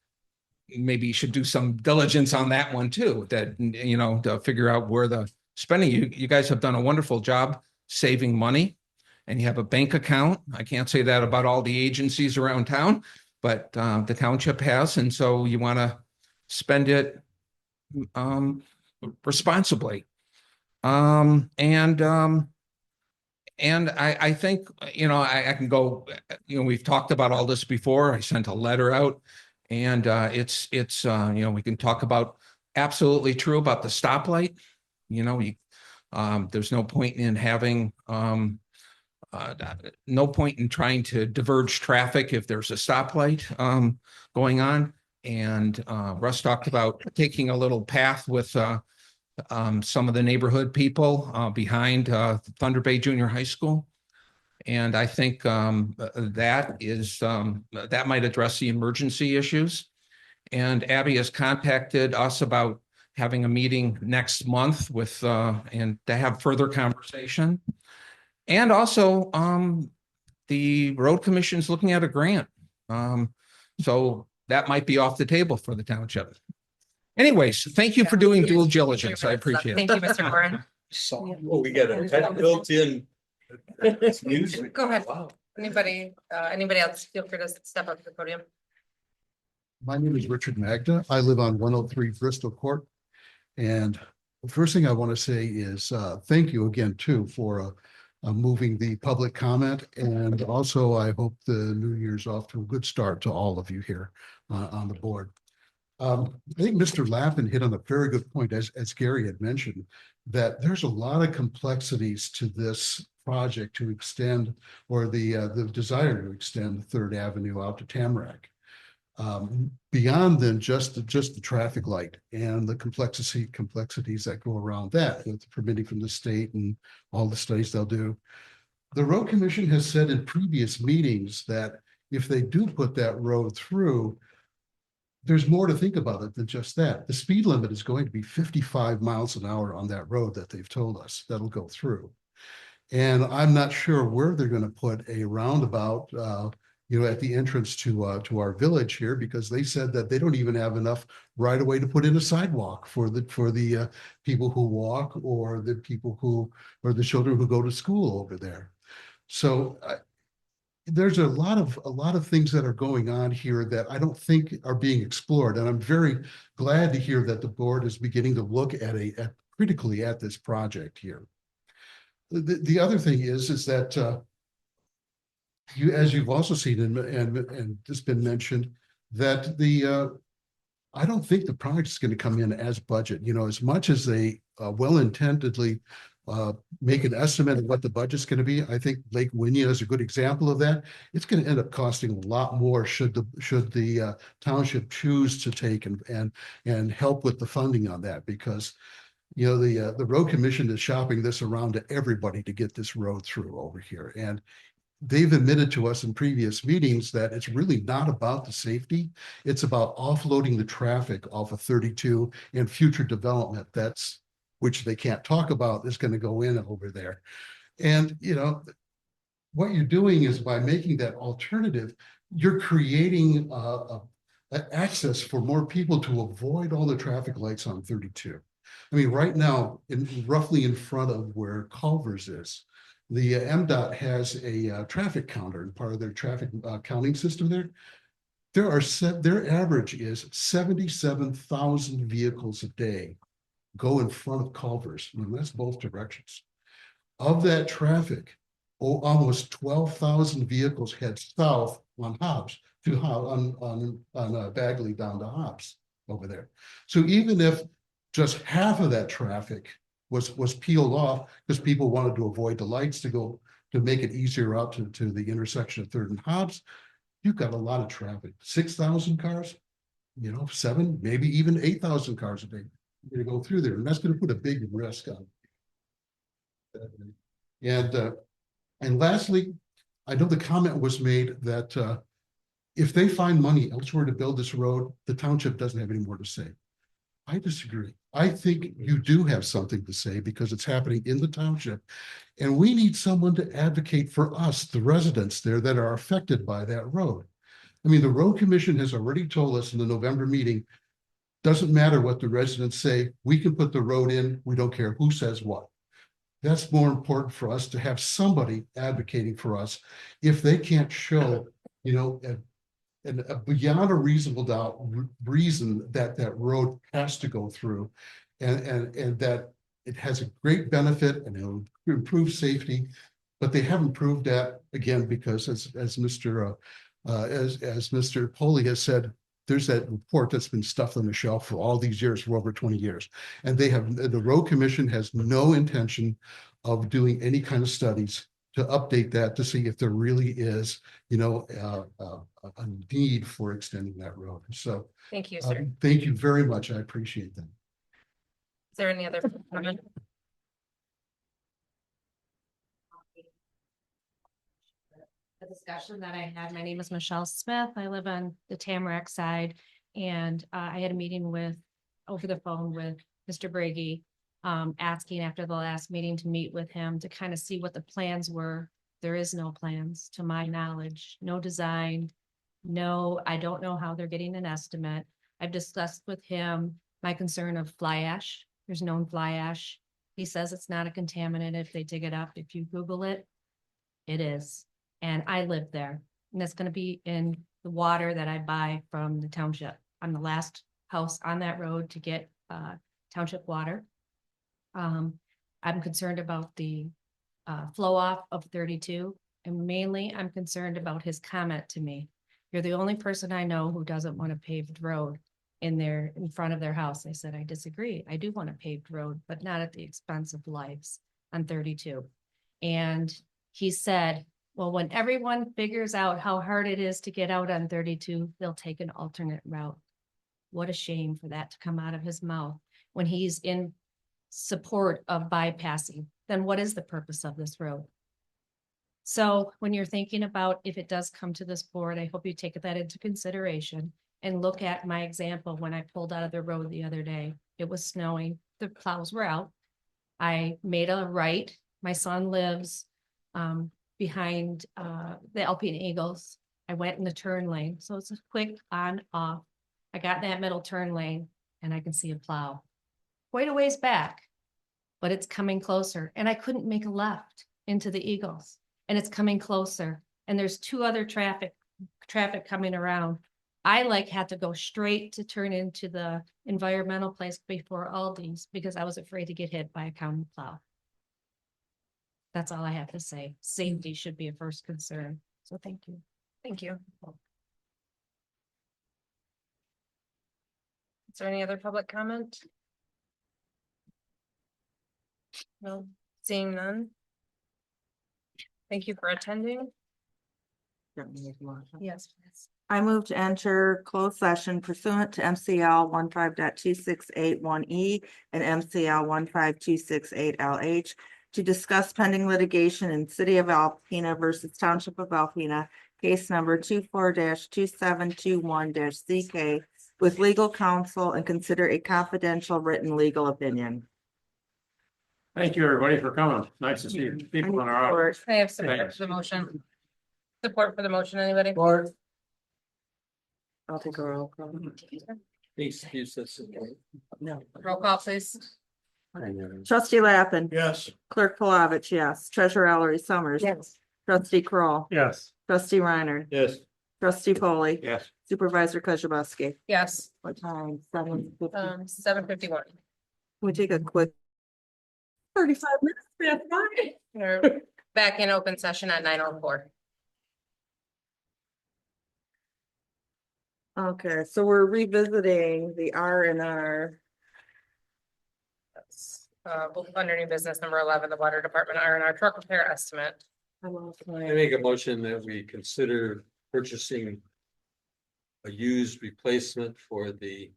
maybe should do some diligence on that one too, that, you know, to figure out where the spending, you guys have done a wonderful job saving money, and you have a bank account. I can't say that about all the agencies around town, but the township has, and so you want to spend it responsibly. And I think, you know, I can go, you know, we've talked about all this before. I sent a letter out, and it's you know, we can talk about, absolutely true about the stoplight. You know, there's no point in having, no point in trying to diverge traffic if there's a stoplight going on. And Russ talked about taking a little path with some of the neighborhood people behind Thunder Bay Junior High School. And I think that might address the emergency issues. And Abby has contacted us about having a meeting next month with and to have further conversation. And also the road commission is looking at a grant. So that might be off the table for the township. Anyways, thank you for doing due diligence. I appreciate it. Thank you, Mr. Warren. Oh, we got a built-in. Music. Go ahead. Wow. Anybody else, feel free to step up to the podium. My name is Richard Magda. I live on 103 Bristol Court. And the first thing I want to say is thank you again, too, for moving the public comment. And also, I hope the new year's off to a good start to all of you here on the board. I think Mr. Lappin hit on a very good point, as Gary had mentioned, that there's a lot of complexities to this project to extend, or the desire to extend Third Avenue out to Tamarack. Beyond than just the traffic light and the complexities that go around that, with the permitting from the state and all the studies they'll do. The road commission has said in previous meetings that if they do put that road through, there's more to think about it than just that. The speed limit is going to be 55 miles an hour on that road that they've told us that'll go through. And I'm not sure where they're going to put a roundabout, you know, at the entrance to our village here, because they said that they don't even have enough right of way to put in a sidewalk for the people who walk, or the people who, or the children who go to school over there. So there's a lot of things that are going on here that I don't think are being explored. And I'm very glad to hear that the board is beginning to look at critically at this project here. The other thing is that you, as you've also seen and it's been mentioned, that I don't think the project is going to come in as budget, you know, as much as they well-intendedly make an estimate of what the budget's going to be. I think Lake Winia is a good example of that. It's going to end up costing a lot more should the township choose to take and help with the funding on that, because you know the road commission is shopping this around to everybody to get this road through over here. And they've admitted to us in previous meetings that it's really not about the safety. It's about offloading the traffic off of 32 and future development which they can't talk about is going to go in over there. And, you know, what you're doing is by making that alternative, you're creating access for more people to avoid all the traffic lights on 32. I mean, right now, roughly in front of where Culver's is, the MDOT has a traffic counter and part of their traffic counting system there. Their average is 77,000 vehicles a day go in front of Culver's. I mean, that's both directions. Of that traffic, almost 12,000 vehicles head south on Hobbs on Bagley down to Hobbs over there. So even if just half of that traffic was peeled off because people wanted to avoid the lights to make it easier out to the intersection of 3rd and Hobbs, you've got a lot of traffic. 6,000 cars, you know, 7, maybe even 8,000 cars a day to go through there, and that's going to put a big risk on. And lastly, I know the comment was made that if they find money elsewhere to build this road, the township doesn't have any more to say. I disagree. I think you do have something to say because it's happening in the township, and we need someone to advocate for us, the residents there that are affected by that road. I mean, the road commission has already told us in the November meeting, doesn't matter what the residents say, we can put the road in, we don't care who says what. That's more important for us to have somebody advocating for us if they can't show, you know, beyond a reasonable doubt reason that road has to go through and that it has a great benefit and it'll improve safety, but they haven't proved that, again, because as Mr. Poley has said, there's that report that's been stuffed on the shelf for all these years, for over 20 years. And the road commission has no intention of doing any kind of studies to update that to see if there really is, you know, a need for extending that road. So Thank you, sir. thank you very much. I appreciate that. Is there any other comment? The discussion that I had, my name is Michelle Smith. I live on the Tamarack side, and I had a meeting over the phone with Mr. Brady, asking after the last meeting to meet with him to kind of see what the plans were. There is no plans, to my knowledge, no design, no, I don't know how they're getting an estimate. I've discussed with him my concern of fly ash. There's known fly ash. He says it's not a contaminant if they dig it up. If you Google it, it is. And I live there, and it's going to be in the water that I buy from the township. I'm the last house on that road to get township water. I'm concerned about the flow off of 32, and mainly I'm concerned about his comment to me. You're the only person I know who doesn't want a paved road in front of their house. I said, I disagree. I do want a paved road, but not at the expense of lives on 32. And he said, well, when everyone figures out how hard it is to get out on 32, they'll take an alternate route. What a shame for that to come out of his mouth when he's in support of bypassing. Then what is the purpose of this road? So when you're thinking about if it does come to this board, I hope you take that into consideration and look at my example when I pulled out of the road the other day. It was snowing, the plows were out. I made a right. My son lives behind the Alpine Eagles. I went in the turn lane. So it's a quick on off. I got in that middle turn lane and I can see a plow quite a ways back, but it's coming closer. And I couldn't make a left into the Eagles, and it's coming closer. and there's two other traffic coming around. I had to go straight to turn into the environmental place before Aldi's because I was afraid to get hit by a county plow. That's all I have to say. Safety should be a first concern. So thank you. Thank you. Is there any other public comment? No, seeing none. Thank you for attending. Yes, please. I move to enter closed session pursuant to MCL 15.2681E and MCL 15.268LH to discuss pending litigation in City of Alpena versus Township of Alpena, case number 24-2721-CK with legal counsel and consider a confidential written legal opinion. Thank you, everybody, for coming. Nice to see people in our office. I have support Thanks. for the motion. Support for the motion, anybody? I'll take a roll call. Please, use this. No. Roll call, please. Trustee Lappin. Yes. Clerk Palovich, yes. Treasurer Ellery Summers. Yes. Trustee Kroll, Yes. Trustee Reiner. Yes. Trustee Polly. Yes. Supervisor Kozibowski. Yes, What time? 7:50. 7:51. Can we take a quick 35 minutes? We're back in open session at 9:04. Okay, so we're revisiting the R&R. Under new business number 11, the water department R&R truck repair estimate. I lost I my- make a motion that we consider purchasing a used replacement for the,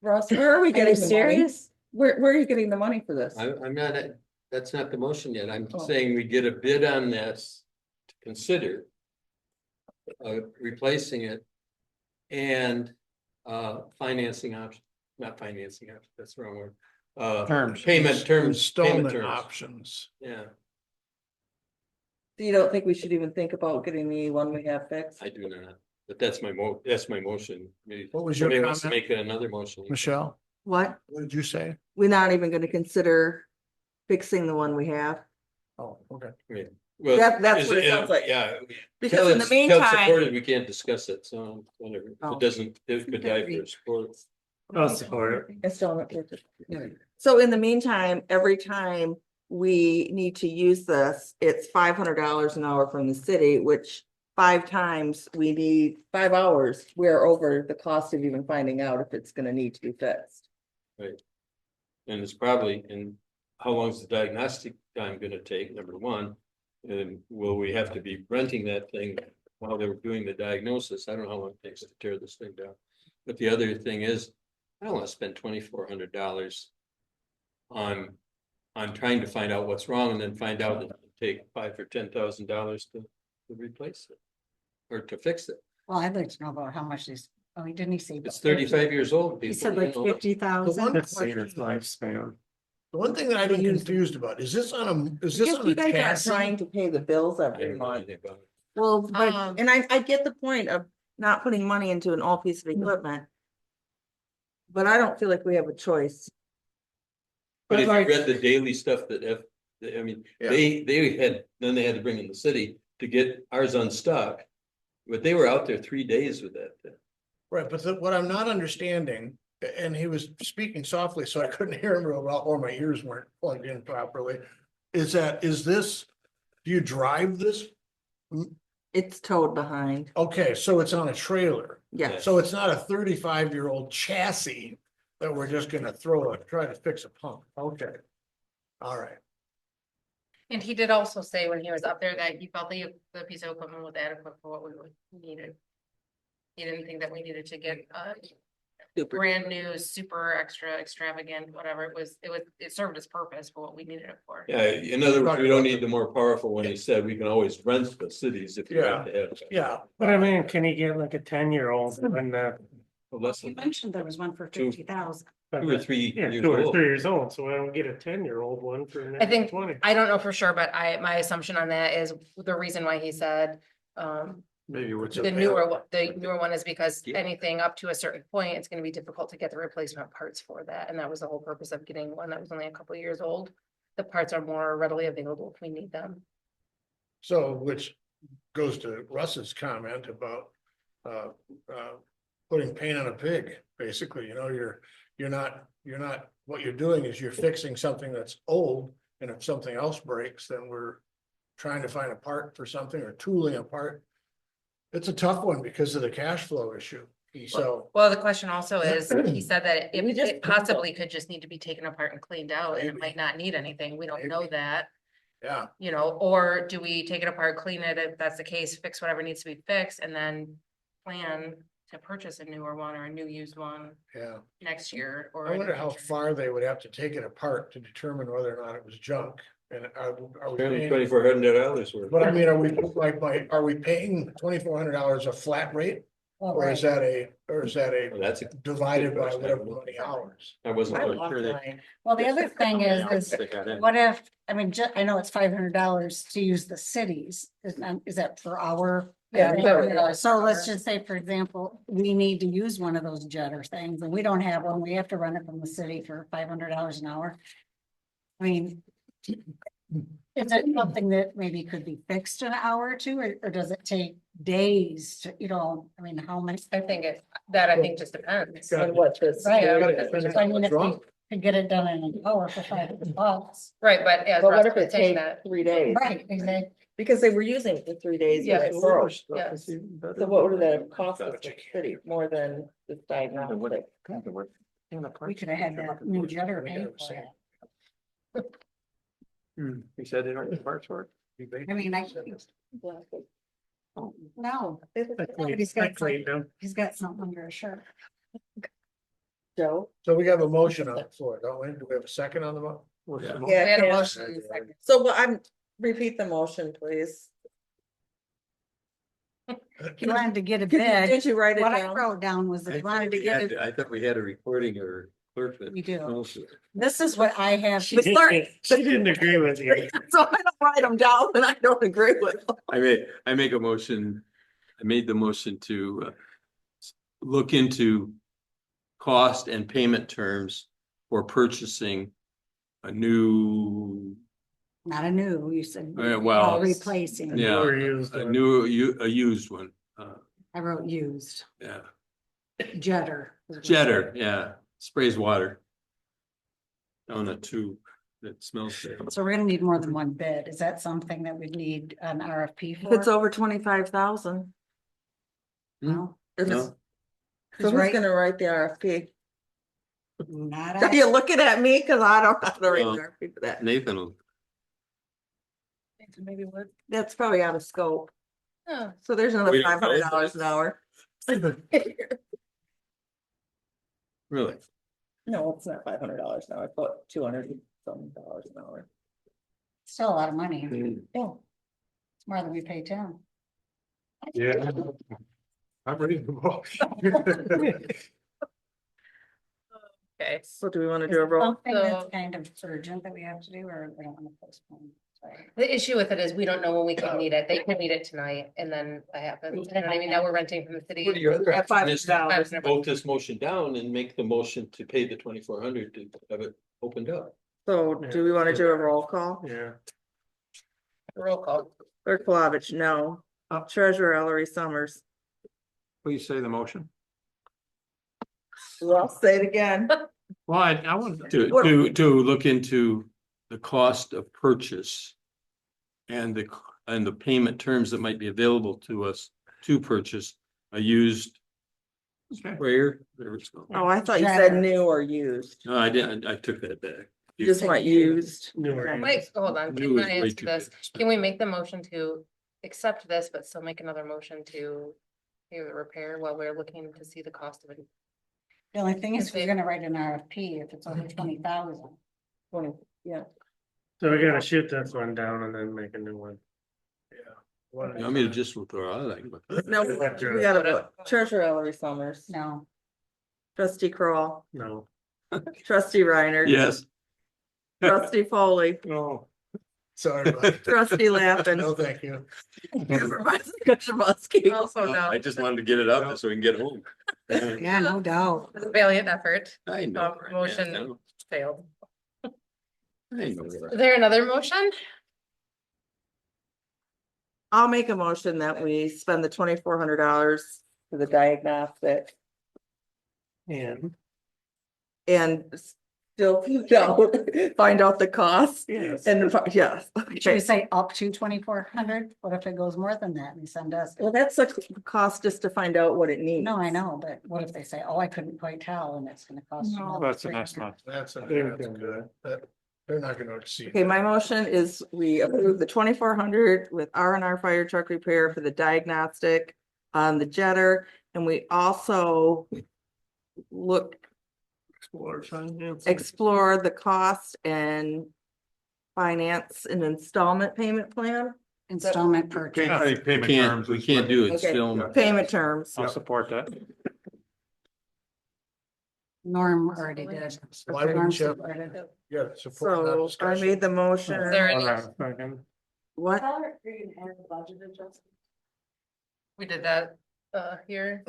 Ross, where are we getting the money? serious? Where are you getting the money for this? I'm not, that's not the motion yet. I'm Oh. saying we get a bid on this to consider replacing it and financing option, not financing option, that's the wrong word. Terms. Payment terms, payment Installment terms, options. yeah, So you don't think we should even think about getting the one we have fixed? I do not, but that's my motion. Maybe What was your somebody wants to comment? make another motion. Michelle, What? what did you say? We're not even gonna consider fixing the one we have? Oh, okay. Yeah. Well, That's is what it sounds like. Yeah. Because Till in the it's- till it's meantime- supported, we can't discuss it, so whatever. If Oh. it doesn't, it could die for support. I'll support it. Installment purchase. So in the meantime, every time we need to use this, it's $500 an hour from the city, which 5 times we need 5 hours. We're over the cost of even finding out if it's gonna need to be fixed. Right. And it's probably, and how long is the diagnostic time gonna take, number one? And will we have to be renting that thing while they were doing the diagnosis? I don't know how long it takes to tear this thing down. But the other thing is, I don't wanna spend $2,400 on trying to find out what's wrong and then find out that it'll take $5,000 or $10,000 to replace it. Or to fix it. Well, I'd like to know about how much these, oh, didn't he say? It's 35 years old. He people, said like you know. 50,000. It's seen its lifespan. The one thing that I've been confused about, is this on a, is this Because on you a guys are chassis? trying to pay the bills I every don't know month. anything about it. Well, but, Um, and I get the point of not putting money into an old piece of equipment. But I don't feel like we have a choice. But if you Like- read the daily stuff I mean, Yeah. they had, then they had to bring in the city to get ours unstuck. But they were out there 3 days with that thing. Right, but what I'm not understanding, and he was speaking softly, so I couldn't hear him real well, or my ears weren't plugged in properly. Is this, do you drive this? It's towed behind. Okay, so it's on a trailer. Yeah. So it's not a 35-year-old chassis that we're just gonna try to fix a pump. Okay. All right. And he did also say when he was up there that he felt the piece of equipment was adequate for what we needed. He didn't think that we needed to get brand new, super extra extravagant, whatever it was, it served its purpose for what we needed it for. Yeah, in other words, we don't need the more powerful one. He said we can always rent the cities if you have to have. it. Yeah. But I mean, can you get like a 10-year-old and Less than You mentioned there was one for Two. 50,000. 2 or 3 yeah, years 2 or old. 3 years old, so I don't get a 10-year-old one for an I think- 20. I don't know for sure, but my assumption on that is the reason why he said, Maybe what's. the newer one is because anything up to a certain point, it's gonna be difficult to get the replacement parts for that, and that was the whole purpose of getting one that was only a couple of years old. The parts are more readily available if we need them. So, which goes to Russ's comment about, putting paint on a pig, basically, you know, you're not, what you're doing is you're fixing something that's old, and if something else breaks, then we're trying to find a part for something or tooling a part. It's a tough one because of the cash flow issue, so. Well, the question also is, he said that We just- it possibly could just need to be taken apart and cleaned out, and it might not need anything, we don't know Maybe. that. Yeah, You know, or do we take it apart, clean it, if that's the case, fix whatever needs to be fixed, and then plan to purchase a newer one or a new used one yeah. next year, or. I in the wonder how future. far they would have to take it apart to determine whether or not it was junk. And are we paying, $2,400 worth. but I mean, are we are we paying $2,400 a flat rate? Or is that Well, that's a divided by question. whatever many hours? I wasn't quite sure that. Well, the other thing is They got in. what if, I mean, I know it's $500 to use the cities, is that per hour? Yeah, $500 So per let's hour. just say, for example, we need to use one of those jetter things and we don't have one, we have to run it from the city for $500 an hour. I mean, is it something that maybe could be fixed in an hour or two, or does it take days to, you know, I mean, how many? I think I think just depends. And what this. Right. Yeah. I mean, if we could get it done in an hour for $500. Right, but as But what Russ if it was saying takes that, 3 days? Right, exactly. Because they were using it for 3 days. Yes. First. Yes. So what would that have cost us to the city, more than the diagnostic? We could have had that new jetter paid for it. He said they don't get parts for it. I mean, no, but he's got something under his shirt. Joe? So we have a motion on the floor, don't we? Do we have a second on the mo? Yeah. we had a Yeah, motion in a second. so repeat the motion, please. He wanted to get a Did bid. you write it What I down? wrote down was that he wanted to get it. I thought we had a recording or clerk. that We do. knows it. This is what I have. She didn't agree with you. So I don't write them down and I don't agree with them. I make a motion, I made the motion to look into cost and payment terms for purchasing a new, Not a new, you said. well, Replacing. yeah, Newer used a one. a used one. I wrote used, Yeah, jetter. jetter, yeah, sprays water on a tube that smells bad. So we're gonna need more than one bid. Is that something that we need an RFP If it's for? over 25,000. No, No, So who's right. gonna write the RFP? Not. Are you looking at me? Cause I don't have to write Well, the RFP for that. Nathan will, Maybe would. That's probably out of scope. Oh, So there's another We didn't know $500 an hour. really, No, it's not $500 an hour. I thought $200 something an hour. Still a lot of money. Yeah. It's more than we pay Tim. Yeah. I'm ready to vote. okay. So do we want to do a roll? Something that's So- kind of urgent that we have to do, or we don't want to postpone. Sorry. The issue with it is we don't know when we can need it. They could need it tonight and then that happens. You know what I mean? Now we're renting from the city. What are your other At option is to $500. vote this motion down and make the motion to pay the 2,400 to have it opened up. So do we want to do a roll call? Yeah. Roll call. Clerk Flavich, no. Treasurer Ellery Summers. Please say the motion. Well, I'll say it again. Well, I want To look into the cost of purchase and the payment terms that might be available to us to purchase a used sprayer. There it's called. Oh, I thought you said new or used. No, I didn't. I took that back. You just want used. Newer. Wait, hold on. New Can is I way answer too this? big. Can we make the motion to accept this, but still make another motion to do the repair while we're looking to see the cost of it? The only thing is, we're gonna write an RFP if it's over 20,000. 20, yeah. So we gotta shoot this one down and then make a new one. You want me to just withdraw? I like it. No, we gotta vote. Treasurer Ellery Summers. No, Trustee Kroll. No. Trustee Reiner. Yes. Trustee Foley. No. Sorry. about that. Trustee Lappin. No, thank you. Supervisor Kujabaski. Also, no. I just wanted to get it up so we can get home. yeah, no doubt. Valiant effort. I know. Motion I know. failed. I know. Is there another motion? I'll make a motion that we spend the $2,400 for the diagnostic And. and still find out the cost. Yes. And, yes. Should we say up to 2,400? What if it goes more than that and send us? Well, that's the cost just to find out what it needs. No, I know, but what if they say, oh, I couldn't quite tell and it's gonna cost. you No. another That's an 300? estimate. That's, They that's can do good. They're not gonna exceed. Okay, my motion is we approve the 2,400 with R&R fire truck repair for the diagnostic on the jetter. And we also explore the cost and finance an installment payment plan, Installment purchase. I think We payment can't, terms we is can't what- do it Okay. still. payment terms. I'll support that. Norm already did. Why wouldn't Norm you? supported it. Yeah, support that So I discussion. made the motion. Is there any- What? We did that, here.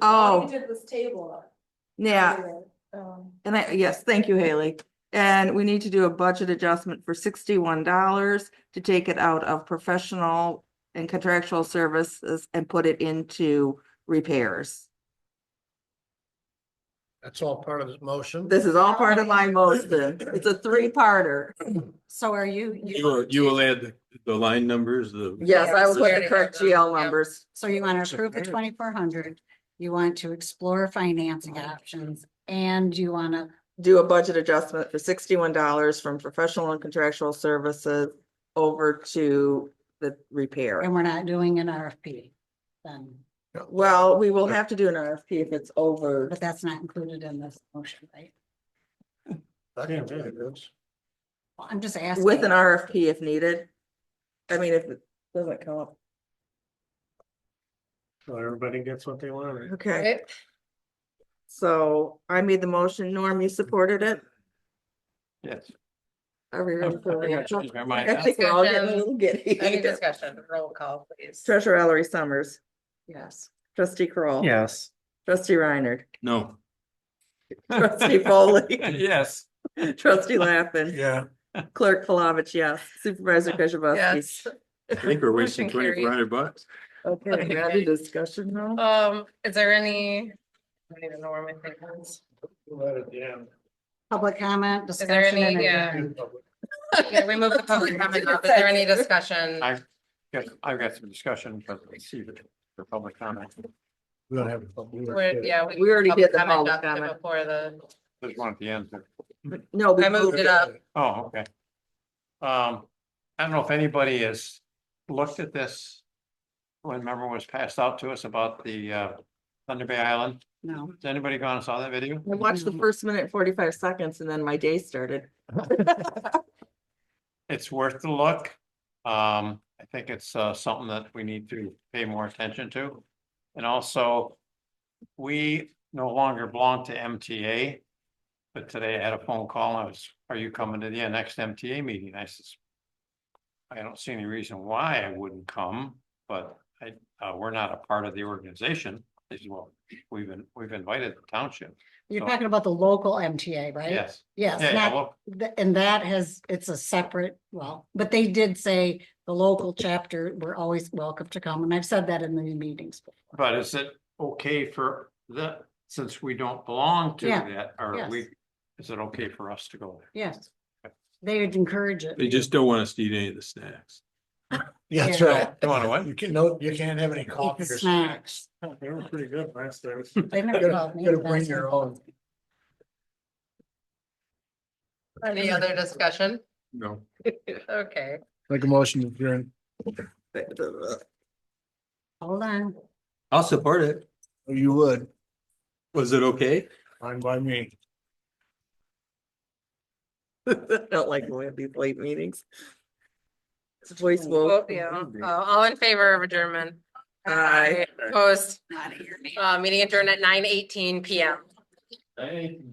Oh, did this table. yeah. And yes, thank you, Haley. And we need to do a budget adjustment for $61 to take it out of professional and contractual services and put it into repairs. That's all part of this motion. This is all part of my motion. It's a three-parter. So are you? You will add the line numbers, the. Yes, I will put Yeah. the correct GL numbers. So you want to approve the 2,400, you want to explore financing options, and you want to, Do a budget adjustment for $61 from professional and contractual services over to the repair. and we're not doing an RFP then, Well, we will have to do an RFP if it's over. but that's not included in this motion, right? That can't be good. Well, I'm just asking. With an RFP if needed. I mean, if it doesn't come up. So everybody gets what they want, right? Okay, Right? so I made the motion. Norm, you supported it? Yes. Are we ready for I the got to change my mind. I think we're all getting a little Any giddy. discussion, roll call, please. Treasurer Ellery Summers, Yes. trustee Kroll. Yes. Trustee Reiner, No, trustee Foley, Yes. trustee Lappin, Yeah. clerk Palovich, yes, supervisor Kujabaski. Yes. I think we're wasting Motion carries. $2,400. Okay, ready discussion now? Is there any? I don't even know where my paper is. Right at the end. Public comment, Is there discussion. any, and yeah, adjourn. yeah, we moved the public comment up. Is there any discussion? I've got some discussion, but let's see for public comment. We don't have. a- Yeah. We already did the comment public up to comment. Before the, There's one at the end. No, we I moved it up. Oh, okay. I don't know if anybody has looked at this. When memo was passed out to us about the Thunder Bay Island. No. Has anybody gone and saw that video? I watched the first minute 45 seconds and then my day started. It's worth the look. I think it's something that we need to pay more attention to. And also, we no longer belong to MTA. But today I had a phone call. Are you coming to the next MTA meeting? I says, I don't see any reason why I wouldn't come, but we're not a part of the organization. As well, we've invited the township. You're So- talking about the local MTA, right? Yes. Yes, Yeah, yeah, not, well, and that it's a separate, well, but they did say the local chapter, we're always welcome to come, and I've said that in the meetings before. but is it okay for since we don't belong to Yeah, that, or yes. is it okay for us to go there? Yes. They would encourage it. They just don't want us to eat any of the snacks. Yeah, that's Yeah. right. You want to what? You can, no, you can't have any coffee the or snacks. snacks. They were pretty good last time. They You never Gotta called me. gotta bring your own. Any other discussion? No. Okay. Make a motion, adjourn. Hold on. I'll support it. You would, Was it okay? fine by me. I don't like going to these late meetings. It's voice Well, vote. yeah, all in favor of adjournment? Aye. Opposed, Out of here, man. meeting adjourned at 9:18 PM.